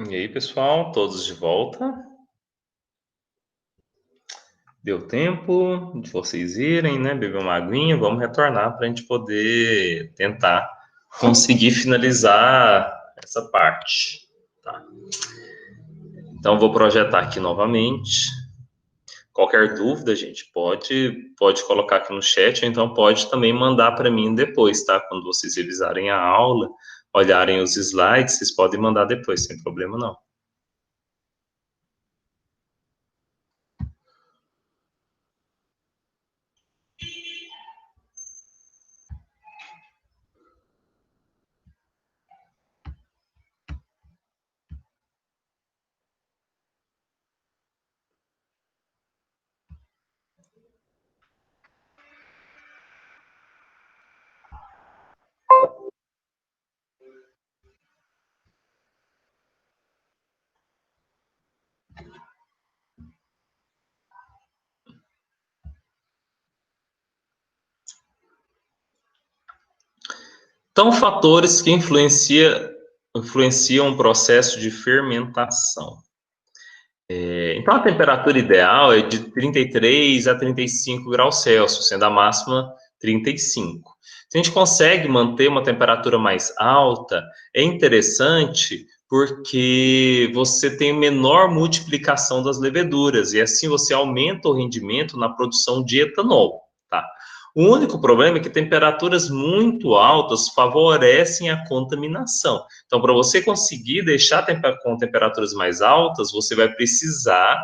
E aí, pessoal, todos de volta? Deu tempo de vocês irem, né? Beber uma aguinha, vamos retornar para a gente poder tentar conseguir finalizar essa parte, tá? Então, vou projetar aqui novamente. Qualquer dúvida, gente, pode colocar aqui no chat, ou então pode também mandar para mim depois, tá? Quando vocês revisarem a aula, olharem os slides, vocês podem mandar depois, sem problema não. Então, fatores que influenciam o processo de fermentação. Então, a temperatura ideal é de 33 a 35 graus Celsius, sendo a máxima 35. Se a gente consegue manter uma temperatura mais alta, é interessante porque você tem menor multiplicação das leveduras e assim você aumenta o rendimento na produção de etanol, tá? O único problema é que temperaturas muito altas favorecem a contaminação. Então, para você conseguir deixar com temperaturas mais altas, você vai precisar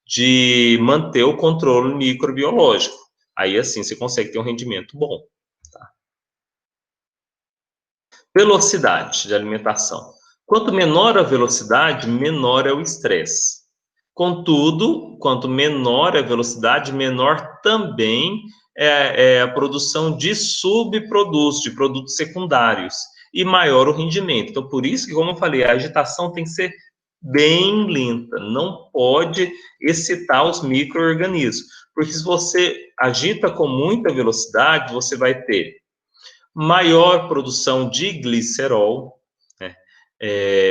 de manter o controle microbiológico. Aí, assim, você consegue ter um rendimento bom. Tá? Velocidade de alimentação. Quanto menor a velocidade, menor é o estresse. Contudo, quanto menor a velocidade, menor também é a produção de subprodutos, de produtos secundários, e maior o rendimento. Então, por isso que, como eu falei, a agitação tem que ser bem lenta, não pode excitar os micro-organismos, porque se você agita com muita velocidade, você vai ter maior produção de glicerol, né?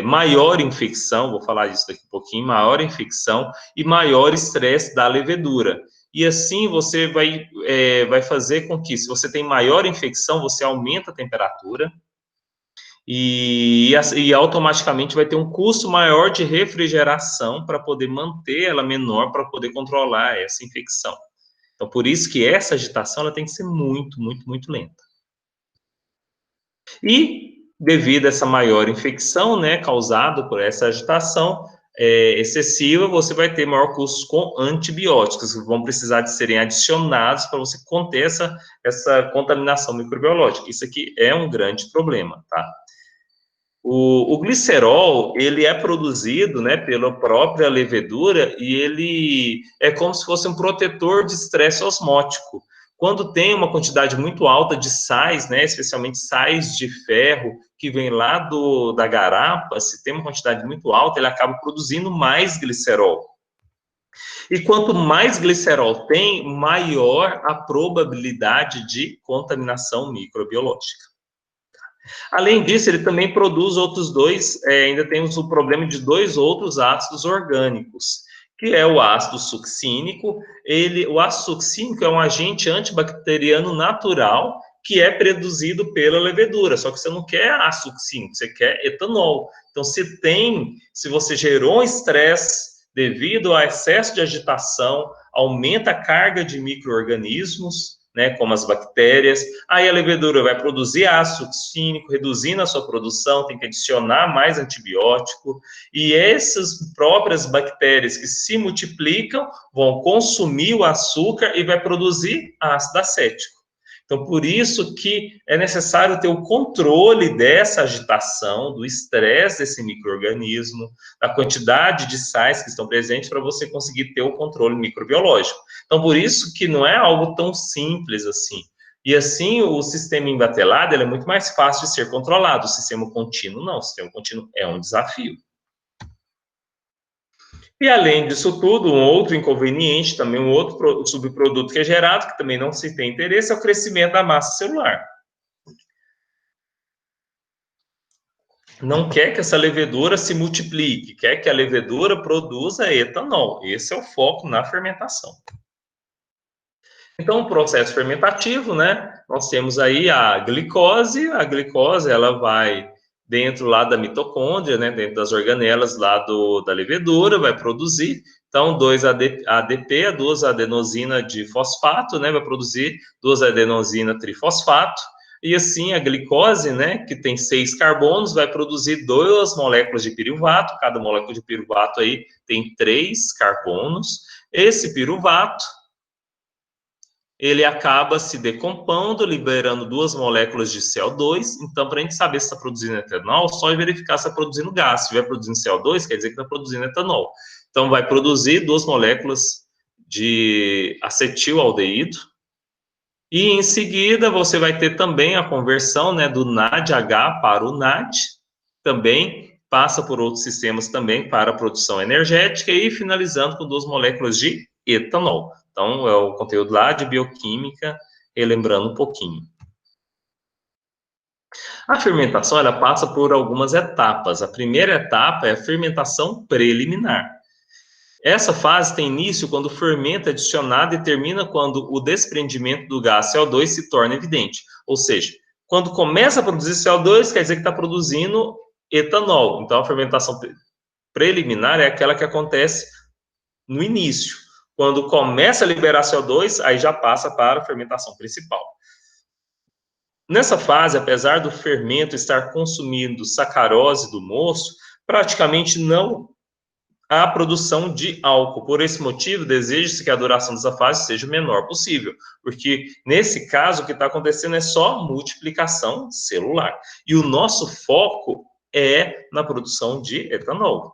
Maior infecção, vou falar disso daqui um pouquinho, maior infecção e maior estresse da levedura. E assim você vai fazer com que, se você tem maior infecção, você aumenta a temperatura e automaticamente vai ter um custo maior de refrigeração para poder manter ela menor, para poder controlar essa infecção. Então, por isso que essa agitação ela tem que ser muito, muito, muito lenta. E, devido a essa maior infecção, né, causada por essa agitação excessiva, você vai ter maior custo com antibióticos, que vão precisar de serem adicionados para você conter essa contaminação microbiológica. Isso aqui é um grande problema, tá? O glicerol, ele é produzido, né, pela própria levedura e ele é como se fosse um protetor de estresse osmótico. Quando tem uma quantidade muito alta de sais, né, especialmente sais de ferro, que vem lá da garapa, se tem uma quantidade muito alta, ele acaba produzindo mais glicerol. E quanto mais glicerol tem, maior a probabilidade de contaminação microbiológica. Além disso, ele também produz outros dois, ainda temos o problema de dois outros ácidos orgânicos, que é o ácido succínico. O ácido succínico é um agente antibacteriano natural que é produzido pela levedura, só que você não quer ácido succínico, você quer etanol. Então, se você gerou um estresse devido ao excesso de agitação, aumenta a carga de micro-organismos, né, como as bactérias, aí a levedura vai produzir ácido succínico, reduzindo a sua produção, tem que adicionar mais antibiótico, e essas próprias bactérias que se multiplicam vão consumir o açúcar e vai produzir ácido acético. Então, por isso que é necessário ter o controle dessa agitação, do estresse desse micro-organismo, da quantidade de sais que estão presentes para você conseguir ter o controle microbiológico. Então, por isso que não é algo tão simples assim. E assim, o sistema embatelado é muito mais fácil de ser controlado. O sistema contínuo, não. O sistema contínuo é um desafio. E além disso tudo, um outro inconveniente, também um outro subproduto que é gerado, que também não se tem interesse, é o crescimento da massa celular. não quer que essa levedura se multiplique, quer que a levedura produza etanol. Esse é o foco na fermentação. Então, o processo fermentativo, né? Nós temos aí a glicose ela vai dentro lá da mitocôndria, né? Dentro das organelas lá da levedura, vai produzir. Então, 2-ADP, a 2-adenosina de fosfato, né? Vai produzir 2-adenosina trifosfato. E assim, a glicose, né? Que tem 6 carbonos, vai produzir 2 moléculas de piruvato. Cada molécula de piruvato aí tem 3 carbonos. Esse piruvato, ele acaba se decompondo, liberando 2 moléculas de CO2. Então, para a gente saber se está produzindo etanol, só verificar se está produzindo gás. Se estiver produzindo CO2, quer dizer que está produzindo etanol. Então, vai produzir 2 moléculas de acetildeído. E, em seguida, você vai ter também a conversão, né, do NADH para o NAD. Também passa por outros sistemas também para a produção energética e finalizando com 2 moléculas de etanol. Então, é o conteúdo lá de bioquímica, relembrando um pouquinho. A fermentação, ela passa por algumas etapas. A primeira etapa é a fermentação preliminar. Essa fase tem início quando o fermento é adicionado e termina quando o desprendimento do gás CO2 se torna evidente. Ou seja, quando começa a produzir CO2, quer dizer que está produzindo etanol. Então, a fermentação preliminar é aquela que acontece no início. Quando começa a liberar CO2, aí já passa para a fermentação principal. Nessa fase, apesar do fermento estar consumindo sacarose do mosto, praticamente não há produção de álcool. Por esse motivo, deseja-se que a duração dessa fase seja o menor possível, porque nesse caso o que está acontecendo é só multiplicação celular. E o nosso foco é na produção de etanol.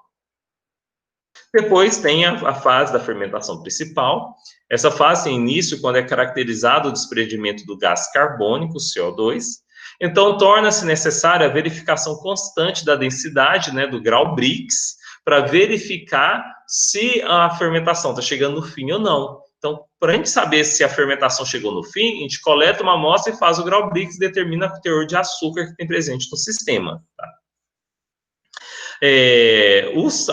Depois tem a fase da fermentação principal. Essa fase tem início quando é caracterizado o desprendimento do gás carbônico, CO2. Então, torna-se necessária a verificação constante da densidade, né, do grau Brix, para verificar se a fermentação está chegando no fim ou não. Então, para a gente saber se a fermentação chegou no fim, a gente coleta uma amostra e faz o grau Brix e determina o teor de açúcar que tem presente no sistema. Tá?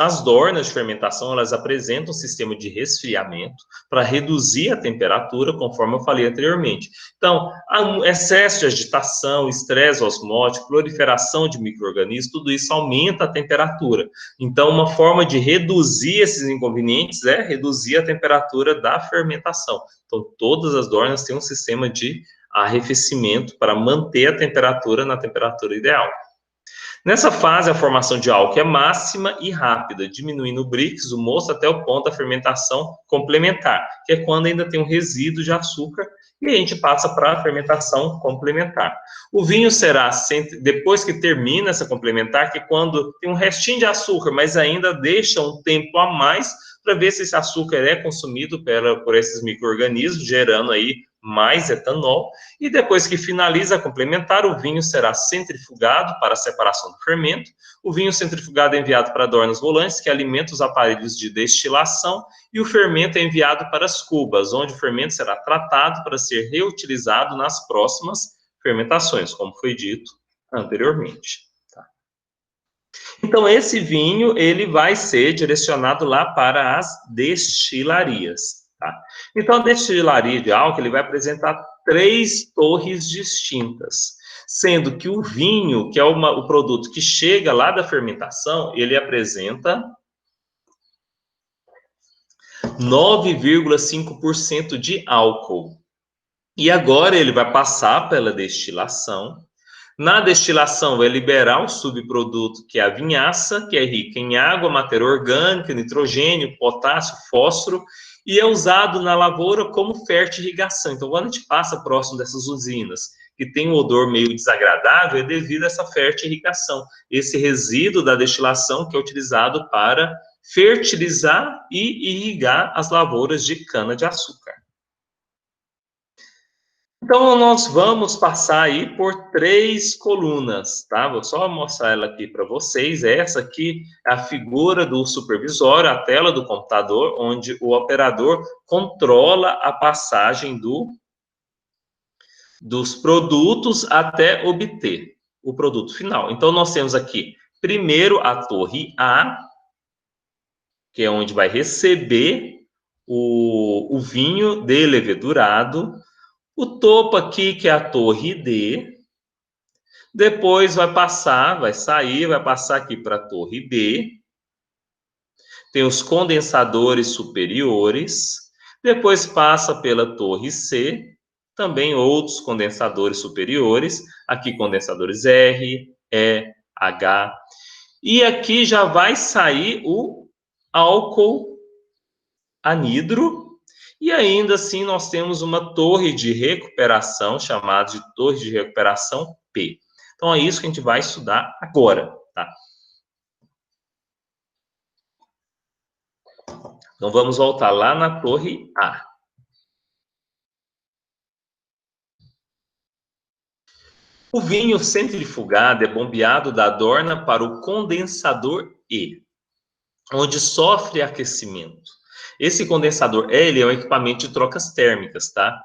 As dornas de fermentação, elas apresentam um sistema de resfriamento para reduzir a temperatura, conforme eu falei anteriormente. Então, excesso de agitação, estresse osmótico, proliferação de micro-organismos, tudo isso aumenta a temperatura. Então, uma forma de reduzir esses inconvenientes é reduzir a temperatura da fermentação. Então, todas as dornas têm um sistema de arrefecimento para manter a temperatura na temperatura ideal. Nessa fase, a formação de álcool é máxima e rápida, diminuindo o Brix, o mosto, até o ponto da fermentação complementar, que é quando ainda tem um resíduo de açúcar, e a gente passa para a fermentação complementar. O vinho será, depois que termina essa complementar, que é quando tem um restinho de açúcar, mas ainda deixa um tempo a mais para ver se esse açúcar é consumido por esses micro-organismos, gerando aí mais etanol, e depois que finaliza a complementar, o vinho será centrifugado para a separação do fermento. O vinho centrifugado é enviado para dornas volantes, que alimentam os aparelhos de destilação, e o fermento é enviado para as cubas, onde o fermento será tratado para ser reutilizado nas próximas fermentações, como foi dito anteriormente. Tá? Então, esse vinho, ele vai ser direcionado lá para as destilarias. Tá? Então, a destilaria de álcool ele vai apresentar 3 torres distintas, sendo que o vinho, que é o produto que chega lá da fermentação, ele apresenta 9,5% de álcool. E agora ele vai passar pela destilação. Na destilação vai liberar um subproduto que é a vinhaça, que é rica em água, matéria orgânica, nitrogênio, potássio, fósforo, e é usado na lavoura como fertirrigação. Então, quando a gente passa próximo dessas usinas, que tem um odor meio desagradável, é devido a essa fertirrigação, esse resíduo da destilação que é utilizado para fertilizar e irrigar as lavouras de cana-de-açúcar. Então, nós vamos passar aí por 3 colunas, tá? Vou só mostrar ela aqui para vocês. Essa aqui é a figura do supervisório, a tela do computador, onde o operador controla a passagem dos produtos até obter o produto final. Então, nós temos aqui Primeiro, a torre A, que é onde vai receber o vinho delevedurado. O topo aqui, que é a torre D. Depois vai passar, vai sair, vai passar aqui para a torre B. Tem os condensadores superiores. Depois passa pela torre C. Também outros condensadores superiores. Aqui condensadores R, E, H. E aqui já vai sair o álcool anidro. E ainda assim nós temos uma torre de recuperação, chamada de torre de recuperação P. Então é isso que a gente vai estudar agora, tá? Então vamos voltar lá na torre A. O vinho centrifugado é bombeado da adorna para o condensador E, onde sofre aquecimento. Esse condensador E, ele é um equipamento de trocas térmicas, tá?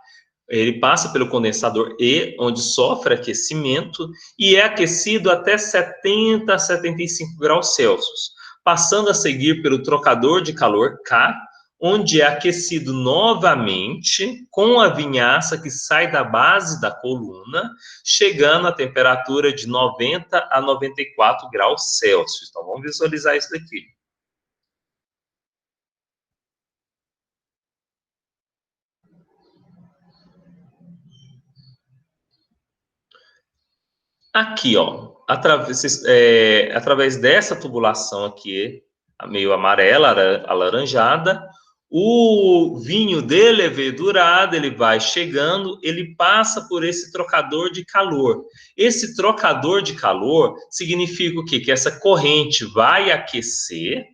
Ele passa pelo condensador E, onde sofre aquecimento, e é aquecido até 70 a 75 graus Celsius, passando a seguir pelo trocador de calor K, onde é aquecido novamente com a vinhaça que sai da base da coluna, chegando à temperatura de 90 a 94 graus Celsius. Então, vamos visualizar isso daqui. Aqui, ó, através dessa tubulação aqui, meio amarela, alaranjada, o vinho delevedurado, ele vai chegando, ele passa por esse trocador de calor. Esse trocador de calor significa o quê? Que essa corrente vai aquecer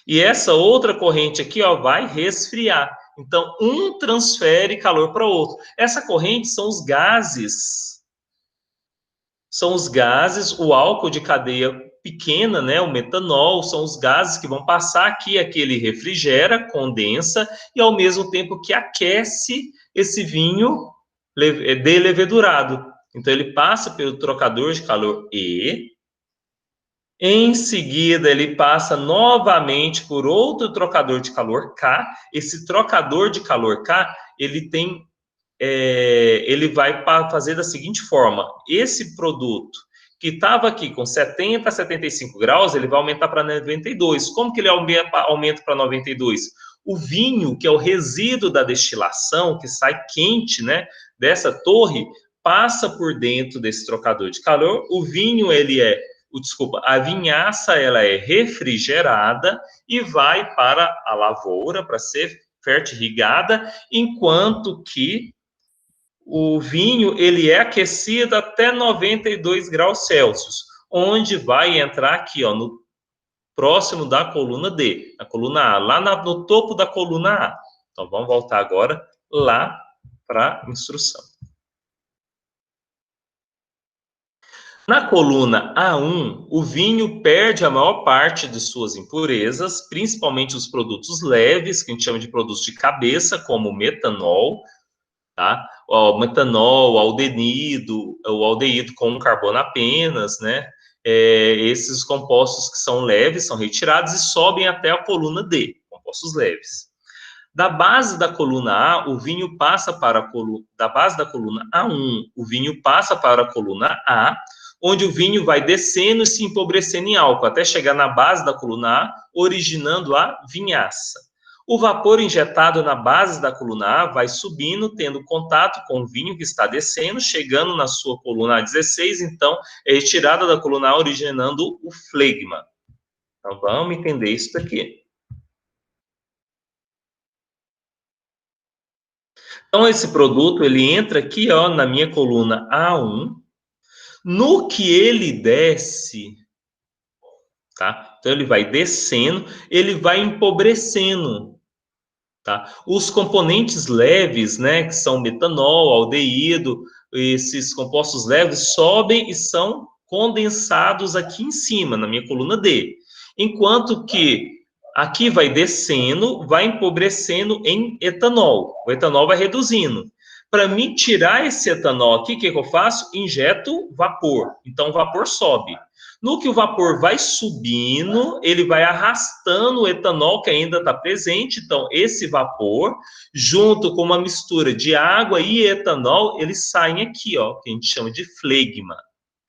e essa outra corrente aqui, ó, vai resfriar. Então, um transfere calor para o outro. Essa corrente são os gases. São os gases, o álcool de cadeia pequena, né, o metanol, são os gases que vão passar aqui, ele refrigera, condensa, e ao mesmo tempo que aquece esse vinho delevedurado. Então, ele passa pelo trocador de calor E, em seguida, ele passa novamente por outro trocador de calor K. Esse trocador de calor K, ele vai fazer da seguinte forma: esse produto que estava aqui com 70 a 75 graus, ele vai aumentar para 92. Como que ele aumenta para 92? O vinho, que é o resíduo da destilação, que sai quente, né, dessa torre, passa por dentro desse trocador de calor. O vinho, a vinhaça, ela é refrigerada e vai para a lavoura para ser fertirrigada, enquanto que o vinho, ele é aquecido até 92 graus Celsius, onde vai entrar aqui, ó, no próximo da coluna D, na coluna A, lá no topo da coluna A. Então, vamos voltar agora lá para a instrução. Na coluna A1, o vinho perde a maior parte de suas impurezas, principalmente os produtos leves, que a gente chama de produtos de cabeça, como o metanol, tá? O metanol, o aldeído com carbono apenas, né? Esses compostos que são leves são retirados e sobem até a coluna D, compostos leves. Da base da coluna A, o vinho passa para a coluna... Da base da coluna A1, o vinho passa para a coluna A, onde o vinho vai descendo e se empobrecendo em álcool, até chegar na base da coluna A, originando a vinhaça. O vapor injetado na base da coluna A vai subindo, tendo contato com o vinho que está descendo, chegando na sua coluna A16, então é retirada da coluna A, originando o flegma. Então vamos entender isso daqui. Então esse produto, ele entra aqui, ó, na minha coluna A1, no que ele desce, tá? Então ele vai descendo, ele vai empobrecendo. Tá? Os componentes leves, né, que são metanol, aldeído, esses compostos leves sobem e são condensados aqui em cima, na minha coluna D. Enquanto que aqui vai descendo, vai empobrecendo em etanol. O etanol vai reduzindo. Para mim tirar esse etanol aqui, o que eu faço? Injeto vapor. Então o vapor sobe. No que o vapor vai subindo, ele vai arrastando o etanol que ainda está presente. Então, esse vapor, junto com uma mistura de água e etanol, eles saem aqui, ó, que a gente chama de flegma.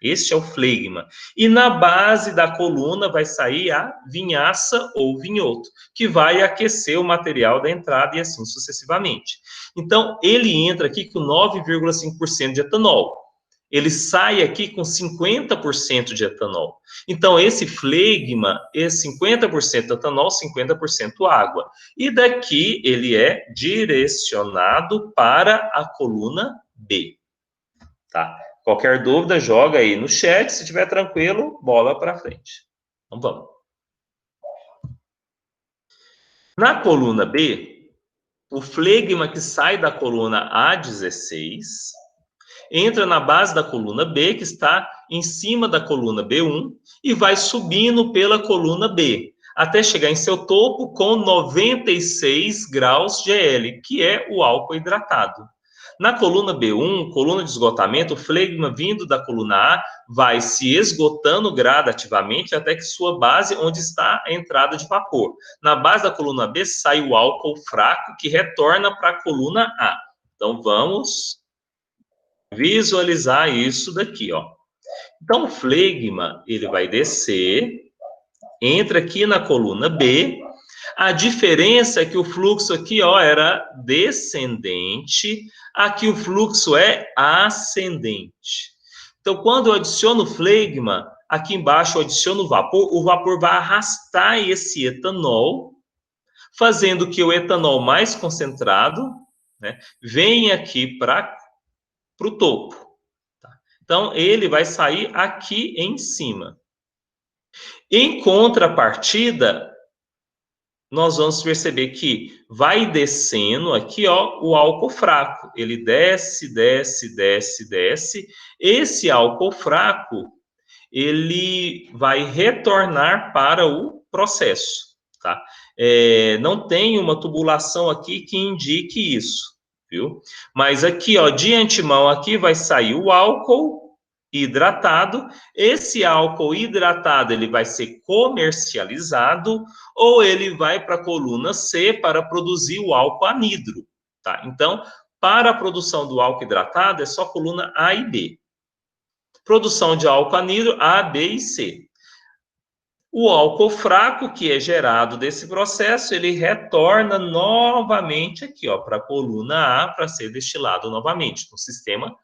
Este é o flegma. E na base da coluna vai sair a vinhaça ou vinhoto, que vai aquecer o material da entrada e assim sucessivamente. Então, ele entra aqui com 9,5% de etanol. Ele sai aqui com 50% de etanol. Então, esse flegma é 50% etanol, 50% água. E daqui ele é direcionado para a coluna B. Tá? Qualquer dúvida, joga aí no chat. Se estiver tranquilo, bola para frente. Então, vamos. Na coluna B, o flegma que sai da coluna A16 entra na base da coluna B, que está em cima da coluna B1, e vai subindo pela coluna B, até chegar em seu topo com 96 graus GL, que é o álcool hidratado. Na coluna B1, coluna de esgotamento, o flegma vindo da coluna A vai se esgotando gradativamente até que sua base, onde está a entrada de vapor. Na base da coluna B sai o álcool fraco, que retorna para a coluna A. Então, vamos visualizar isso daqui, ó. Então, o flegma, ele vai descer, entra aqui na coluna B. A diferença é que o fluxo aqui, ó, era descendente, aqui o fluxo é ascendente. Então, quando eu adiciono o flegma, aqui embaixo eu adiciono o vapor vai arrastar esse etanol, fazendo que o etanol mais concentrado, né, venha aqui para o topo. Tá? Então, ele vai sair aqui em cima. Em contrapartida, nós vamos perceber que vai descendo aqui, ó, o álcool fraco. Ele desce, desce, desce, desce. Esse álcool fraco, ele vai retornar para o processo, tá? Não tem uma tubulação aqui que indique isso, viu? Mas aqui, ó, de antemão, aqui vai sair o álcool hidratado. Esse álcool hidratado, ele vai ser comercializado ou ele vai para a coluna C para produzir o álcool anidro, tá? Então, para a produção do álcool hidratado, é só coluna A e B. Produção de álcool anidro, A, B e C. O álcool fraco que é gerado desse processo, ele retorna novamente aqui, ó, para a coluna A para ser destilado novamente, no sistema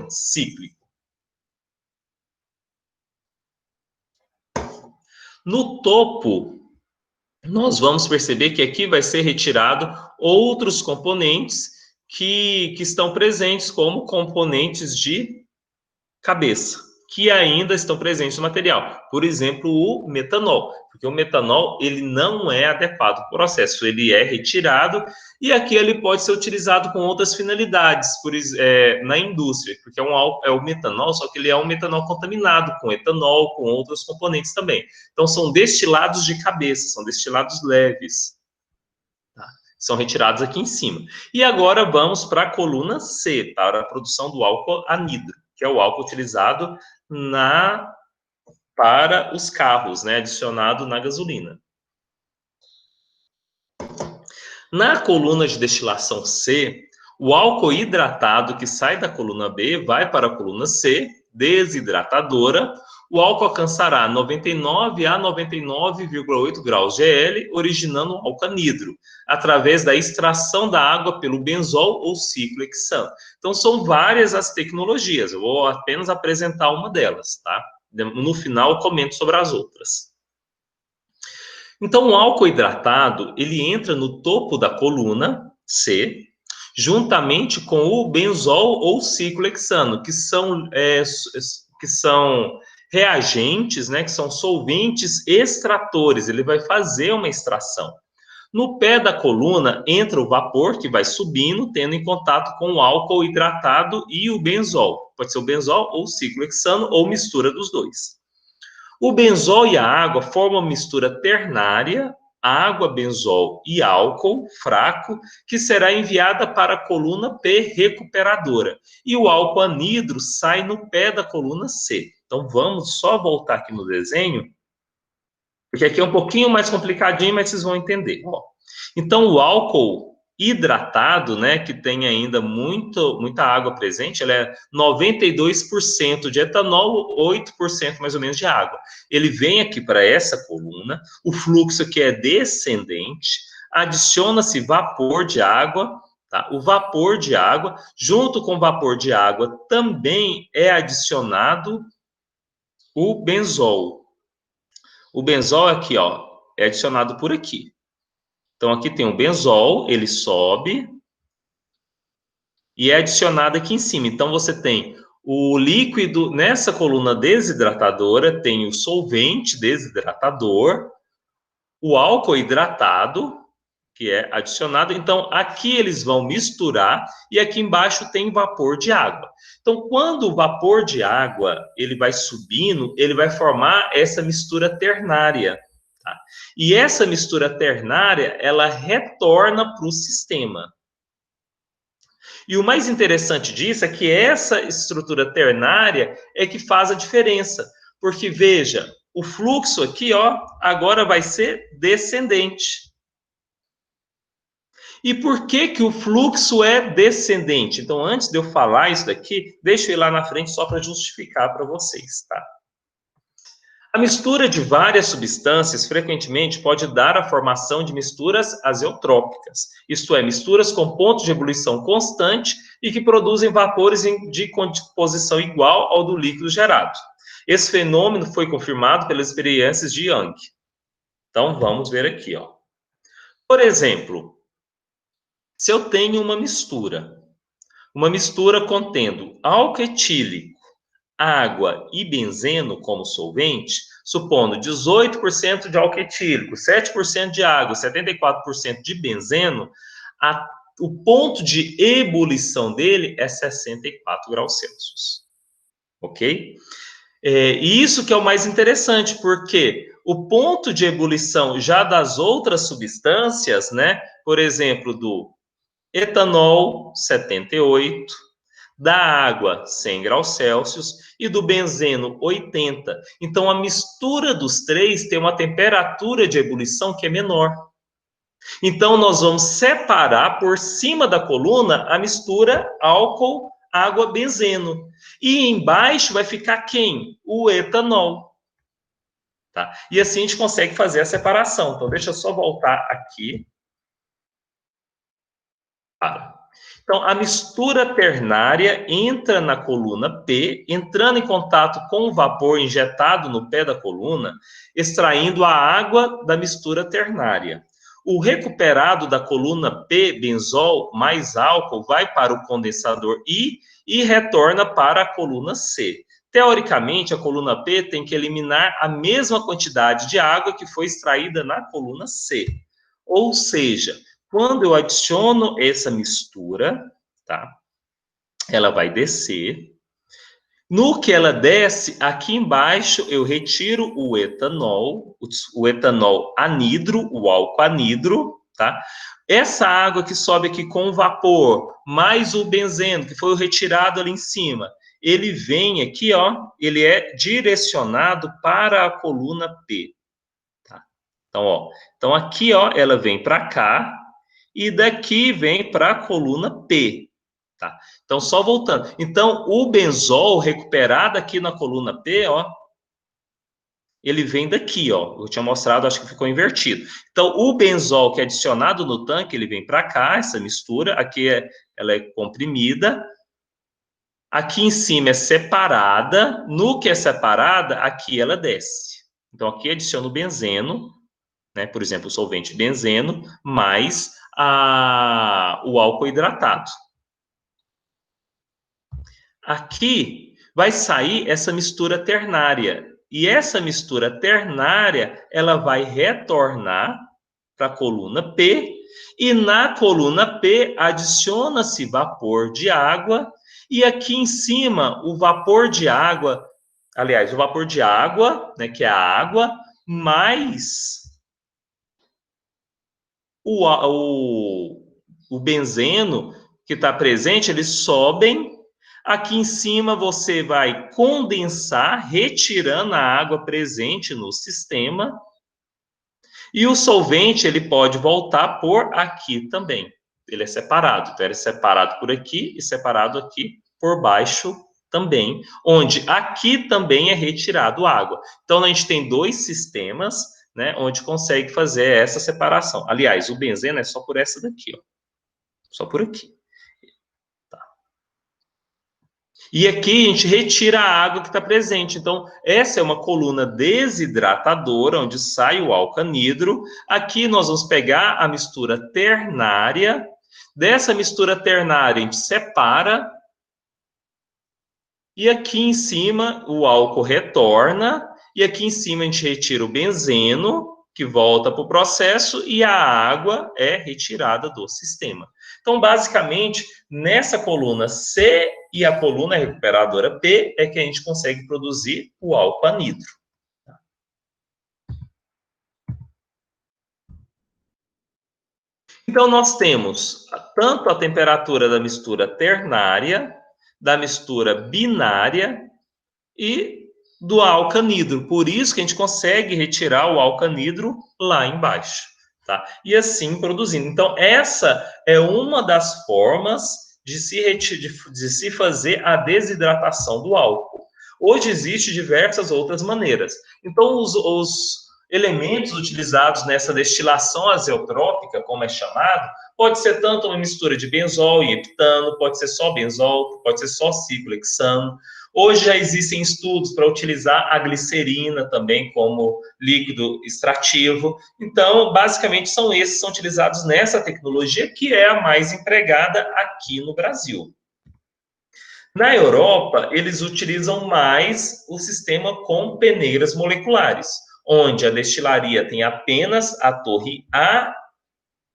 cíclico. No topo, nós vamos perceber que aqui vai ser retirado outros componentes que estão presentes, como componentes de cabeça, que ainda estão presentes no material. Por exemplo, o metanol, porque o metanol ele não é adequado para o processo, ele é retirado e aqui ele pode ser utilizado com outras finalidades, na indústria, porque é o metanol, só que ele é um metanol contaminado com etanol, com outros componentes também. Então, são destilados de cabeça, são destilados leves. Tá? São retirados aqui em cima. E agora vamos para a coluna C, para a produção do álcool anidro, que é o álcool utilizado para os carros, né, adicionado na gasolina. Na coluna de destilação C, o álcool hidratado que sai da coluna B vai para a coluna C, desidratadora. O álcool alcançará 99 a 99,8 graus GL, originando um álcool anidro, através da extração da água pelo benzol ou ciclo hexano. Então, são várias as tecnologias, eu vou apenas apresentar uma delas, tá? No final, eu comento sobre as outras. Então, o álcool hidratado, ele entra no topo da coluna C, juntamente com o benzol ou ciclo hexano, que são reagentes, né, que são solventes extratores, ele vai fazer uma extração. No pé da coluna entra o vapor que vai subindo, tendo em contato com o álcool hidratado e o benzol. Pode ser o benzol ou o ciclo hexano ou mistura dos dois. O benzol e a água formam uma mistura ternária, água, benzol e álcool fraco, que será enviada para a coluna P recuperadora. E o álcool anidro sai no pé da coluna C. Então, vamos só voltar aqui no desenho, porque aqui é um pouquinho mais complicadinho, mas vocês vão entender. Ó, então, o álcool hidratado, né, que tem ainda muita água presente, ela é 92% de etanol, 8% mais ou menos de água. Ele vem aqui para essa coluna, o fluxo aqui é descendente, adiciona-se vapor de água, tá? O vapor de água, junto com o vapor de água, também é adicionado o benzol. O benzol aqui, ó, é adicionado por aqui. Então, aqui tem o benzol, ele sobe e é adicionado aqui em cima. Então, você tem o líquido nessa coluna desidratadora, tem o solvente desidratador, o álcool hidratado, que é adicionado. Então, aqui eles vão misturar e aqui embaixo tem vapor de água. Então, quando o vapor de água ele vai subindo, ele vai formar essa mistura ternária. Tá? E essa mistura ternária, ela retorna para o sistema. E o mais interessante disso é que essa estrutura ternária é que faz a diferença. Porque, veja, o fluxo aqui, ó, agora vai ser descendente. E por que que o fluxo é descendente? Então, antes de eu falar isso daqui, deixa eu ir lá na frente só para justificar para vocês, tá? A mistura de várias substâncias frequentemente pode dar a formação de misturas azeotrópicas, isto é, misturas com pontos de ebulição constante e que produzem vapores de composição igual ao do líquido gerado. Esse fenômeno foi confirmado pelas experiências de Young. Então, vamos ver aqui, ó. Por exemplo, se eu tenho uma mistura contendo álcool etílico, água e benzeno como solvente, supondo 18% de álcool etílico, 7% de água, 74% de benzeno, o ponto de ebulição dele é 64 graus Celsius. Ok? E isso que é o mais interessante, porque o ponto de ebulição já das outras substâncias, né, por exemplo, do etanol, 78, da água, 100 graus Celsius, e do benzeno, 80. Então, a mistura dos três tem uma temperatura de ebulição que é menor. Então, nós vamos separar por cima da coluna a mistura álcool, água, benzeno. E embaixo vai ficar quem? O etanol. Tá? E assim a gente consegue fazer a separação. Então, deixa eu só voltar aqui. Então, a mistura ternária entra na coluna P, entrando em contato com o vapor injetado no pé da coluna, extraindo a água da mistura ternária. O recuperado da coluna P, benzol mais álcool, vai para o condensador I e retorna para a coluna C. Teoricamente, a coluna P tem que eliminar a mesma quantidade de água que foi extraída na coluna C. Ou seja, quando eu adiciono essa mistura, tá? Ela vai descer. No que ela desce, aqui embaixo eu retiro o etanol anidro, o álcool anidro, tá? Essa água que sobe aqui com o vapor, mais o benzeno, que foi retirado ali em cima, ele vem aqui, ó, ele é direcionado para a coluna P, tá? Então aqui, ó, ela vem para cá, e daqui vem para a coluna P. Tá? Então, só voltando. Então, o benzol recuperado aqui na coluna P, ó, ele vem daqui, ó. Eu tinha mostrado, acho que ficou invertido. Então, o benzol que é adicionado no tanque, ele vem para cá, essa mistura. Aqui ela é comprimida. Aqui em cima é separada. No que é separada, aqui ela desce. Então, aqui adiciona o benzeno, né? Por exemplo, o solvente benzeno, mais o álcool hidratado. Aqui vai sair essa mistura ternária. E essa mistura ternária, ela vai retornar para a coluna P. E na coluna P, adiciona-se vapor de água. E aqui em cima, o vapor de água, aliás, o vapor de água, né, que é a água, mais o benzeno que está presente, eles sobem Aqui em cima você vai condensar, retirando a água presente no sistema. E o solvente, ele pode voltar por aqui também. Ele é separado. Então, ele é separado por aqui e separado aqui por baixo também, onde aqui também é retirado água. Então, a gente tem dois sistemas, né, onde consegue fazer essa separação. Aliás, o benzeno é só por essa daqui, ó. Só por aqui. E aqui a gente retira a água que está presente. Então, essa é uma coluna desidratadora, onde sai o álcool anidro. Aqui nós vamos pegar a mistura ternária. Dessa mistura ternária, a gente separa. E aqui em cima, o álcool retorna. E aqui em cima, a gente retira o benzeno, que volta para o processo, e a água é retirada do sistema. Então, basicamente, nessa coluna C e a coluna recuperadora P é que a gente consegue produzir o álcool anidro. Então, nós temos tanto a temperatura da mistura ternária, da mistura binária e do álcool anidro. Por isso que a gente consegue retirar o álcool anidro lá embaixo. Tá? E assim produzindo. Então, essa é uma das formas de se fazer a desidratação do álcool. Hoje existem diversas outras maneiras. Então, os elementos utilizados nessa destilação azeotrópica, como é chamado, pode ser tanto uma mistura de benzol e heptano, pode ser só benzol, pode ser só ciclohexano. Hoje já existem estudos para utilizar a glicerina também como líquido extrativo. Então, basicamente, são esses que são utilizados nessa tecnologia, que é a mais empregada aqui no Brasil. Na Europa, eles utilizam mais o sistema com peneiras moleculares, onde a destilaria tem apenas a torre A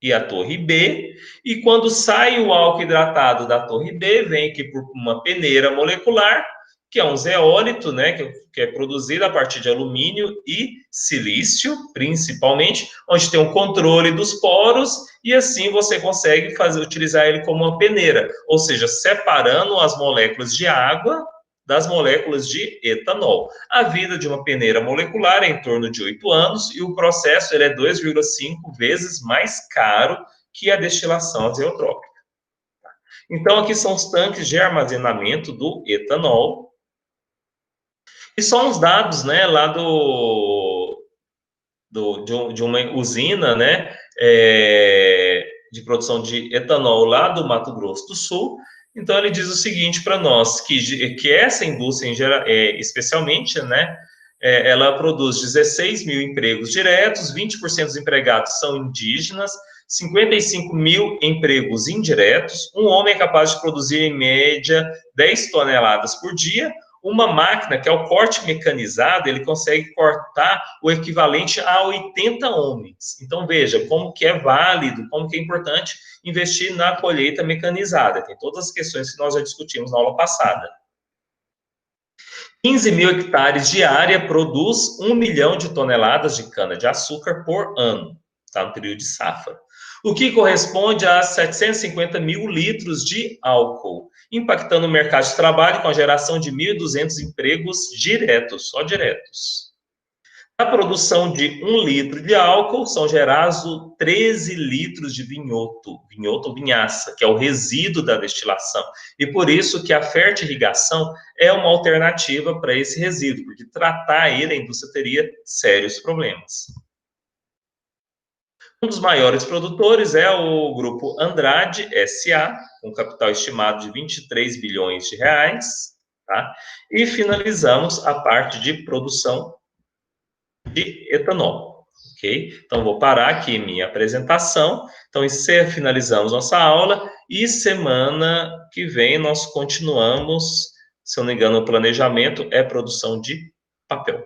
e a torre B, e quando sai o álcool hidratado da torre B, vem aqui por uma peneira molecular, que é um zeólito, né, que é produzido a partir de alumínio e silício, principalmente, onde tem um controle dos poros, e assim você consegue utilizar ele como uma peneira, ou seja, separando as moléculas de água das moléculas de etanol. A vida de uma peneira molecular é em torno de 8 anos, e o processo ele é 2,5 vezes mais caro que a destilação azeotrópica. Então, aqui são os tanques de armazenamento do etanol. E só uns dados, né, lá de uma usina, né, de produção de etanol lá do Mato Grosso do Sul. Então, ele diz o seguinte para nós, que essa indústria, especialmente, né, ela produz 16 mil empregos diretos, 20% dos empregados são indígenas, 55 mil empregos indiretos, um homem é capaz de produzir, em média, 10 toneladas por dia. Uma máquina, que é o corte mecanizado, ele consegue cortar o equivalente a 80 homens. Então, veja como que é válido, como que é importante investir na colheita mecanizada. Tem todas as questões que nós já discutimos na aula passada. 15 mil hectares de área produz 1 milhão de toneladas de cana-de-açúcar por ano, tá? No período de safra. O que corresponde a 750 mil litros de álcool, impactando o mercado de trabalho com a geração de 1.200 empregos diretos, só diretos. Na produção de 1 litro de álcool, são gerados 13 litros de vinhoto ou vinhaça, que é o resíduo da destilação. E por isso que a fertirrigação é uma alternativa para esse resíduo, porque tratar ele, a indústria teria sérios problemas. Um dos maiores produtores é o Grupo Andrade S.A., com capital estimado de 23 bilhões de reais. Tá? E finalizamos a parte de produção de etanol. Ok? Então, vou parar aqui minha apresentação. Então, finalizamos nossa aula e semana que vem nós continuamos, se eu não me engano, o planejamento é produção de papel.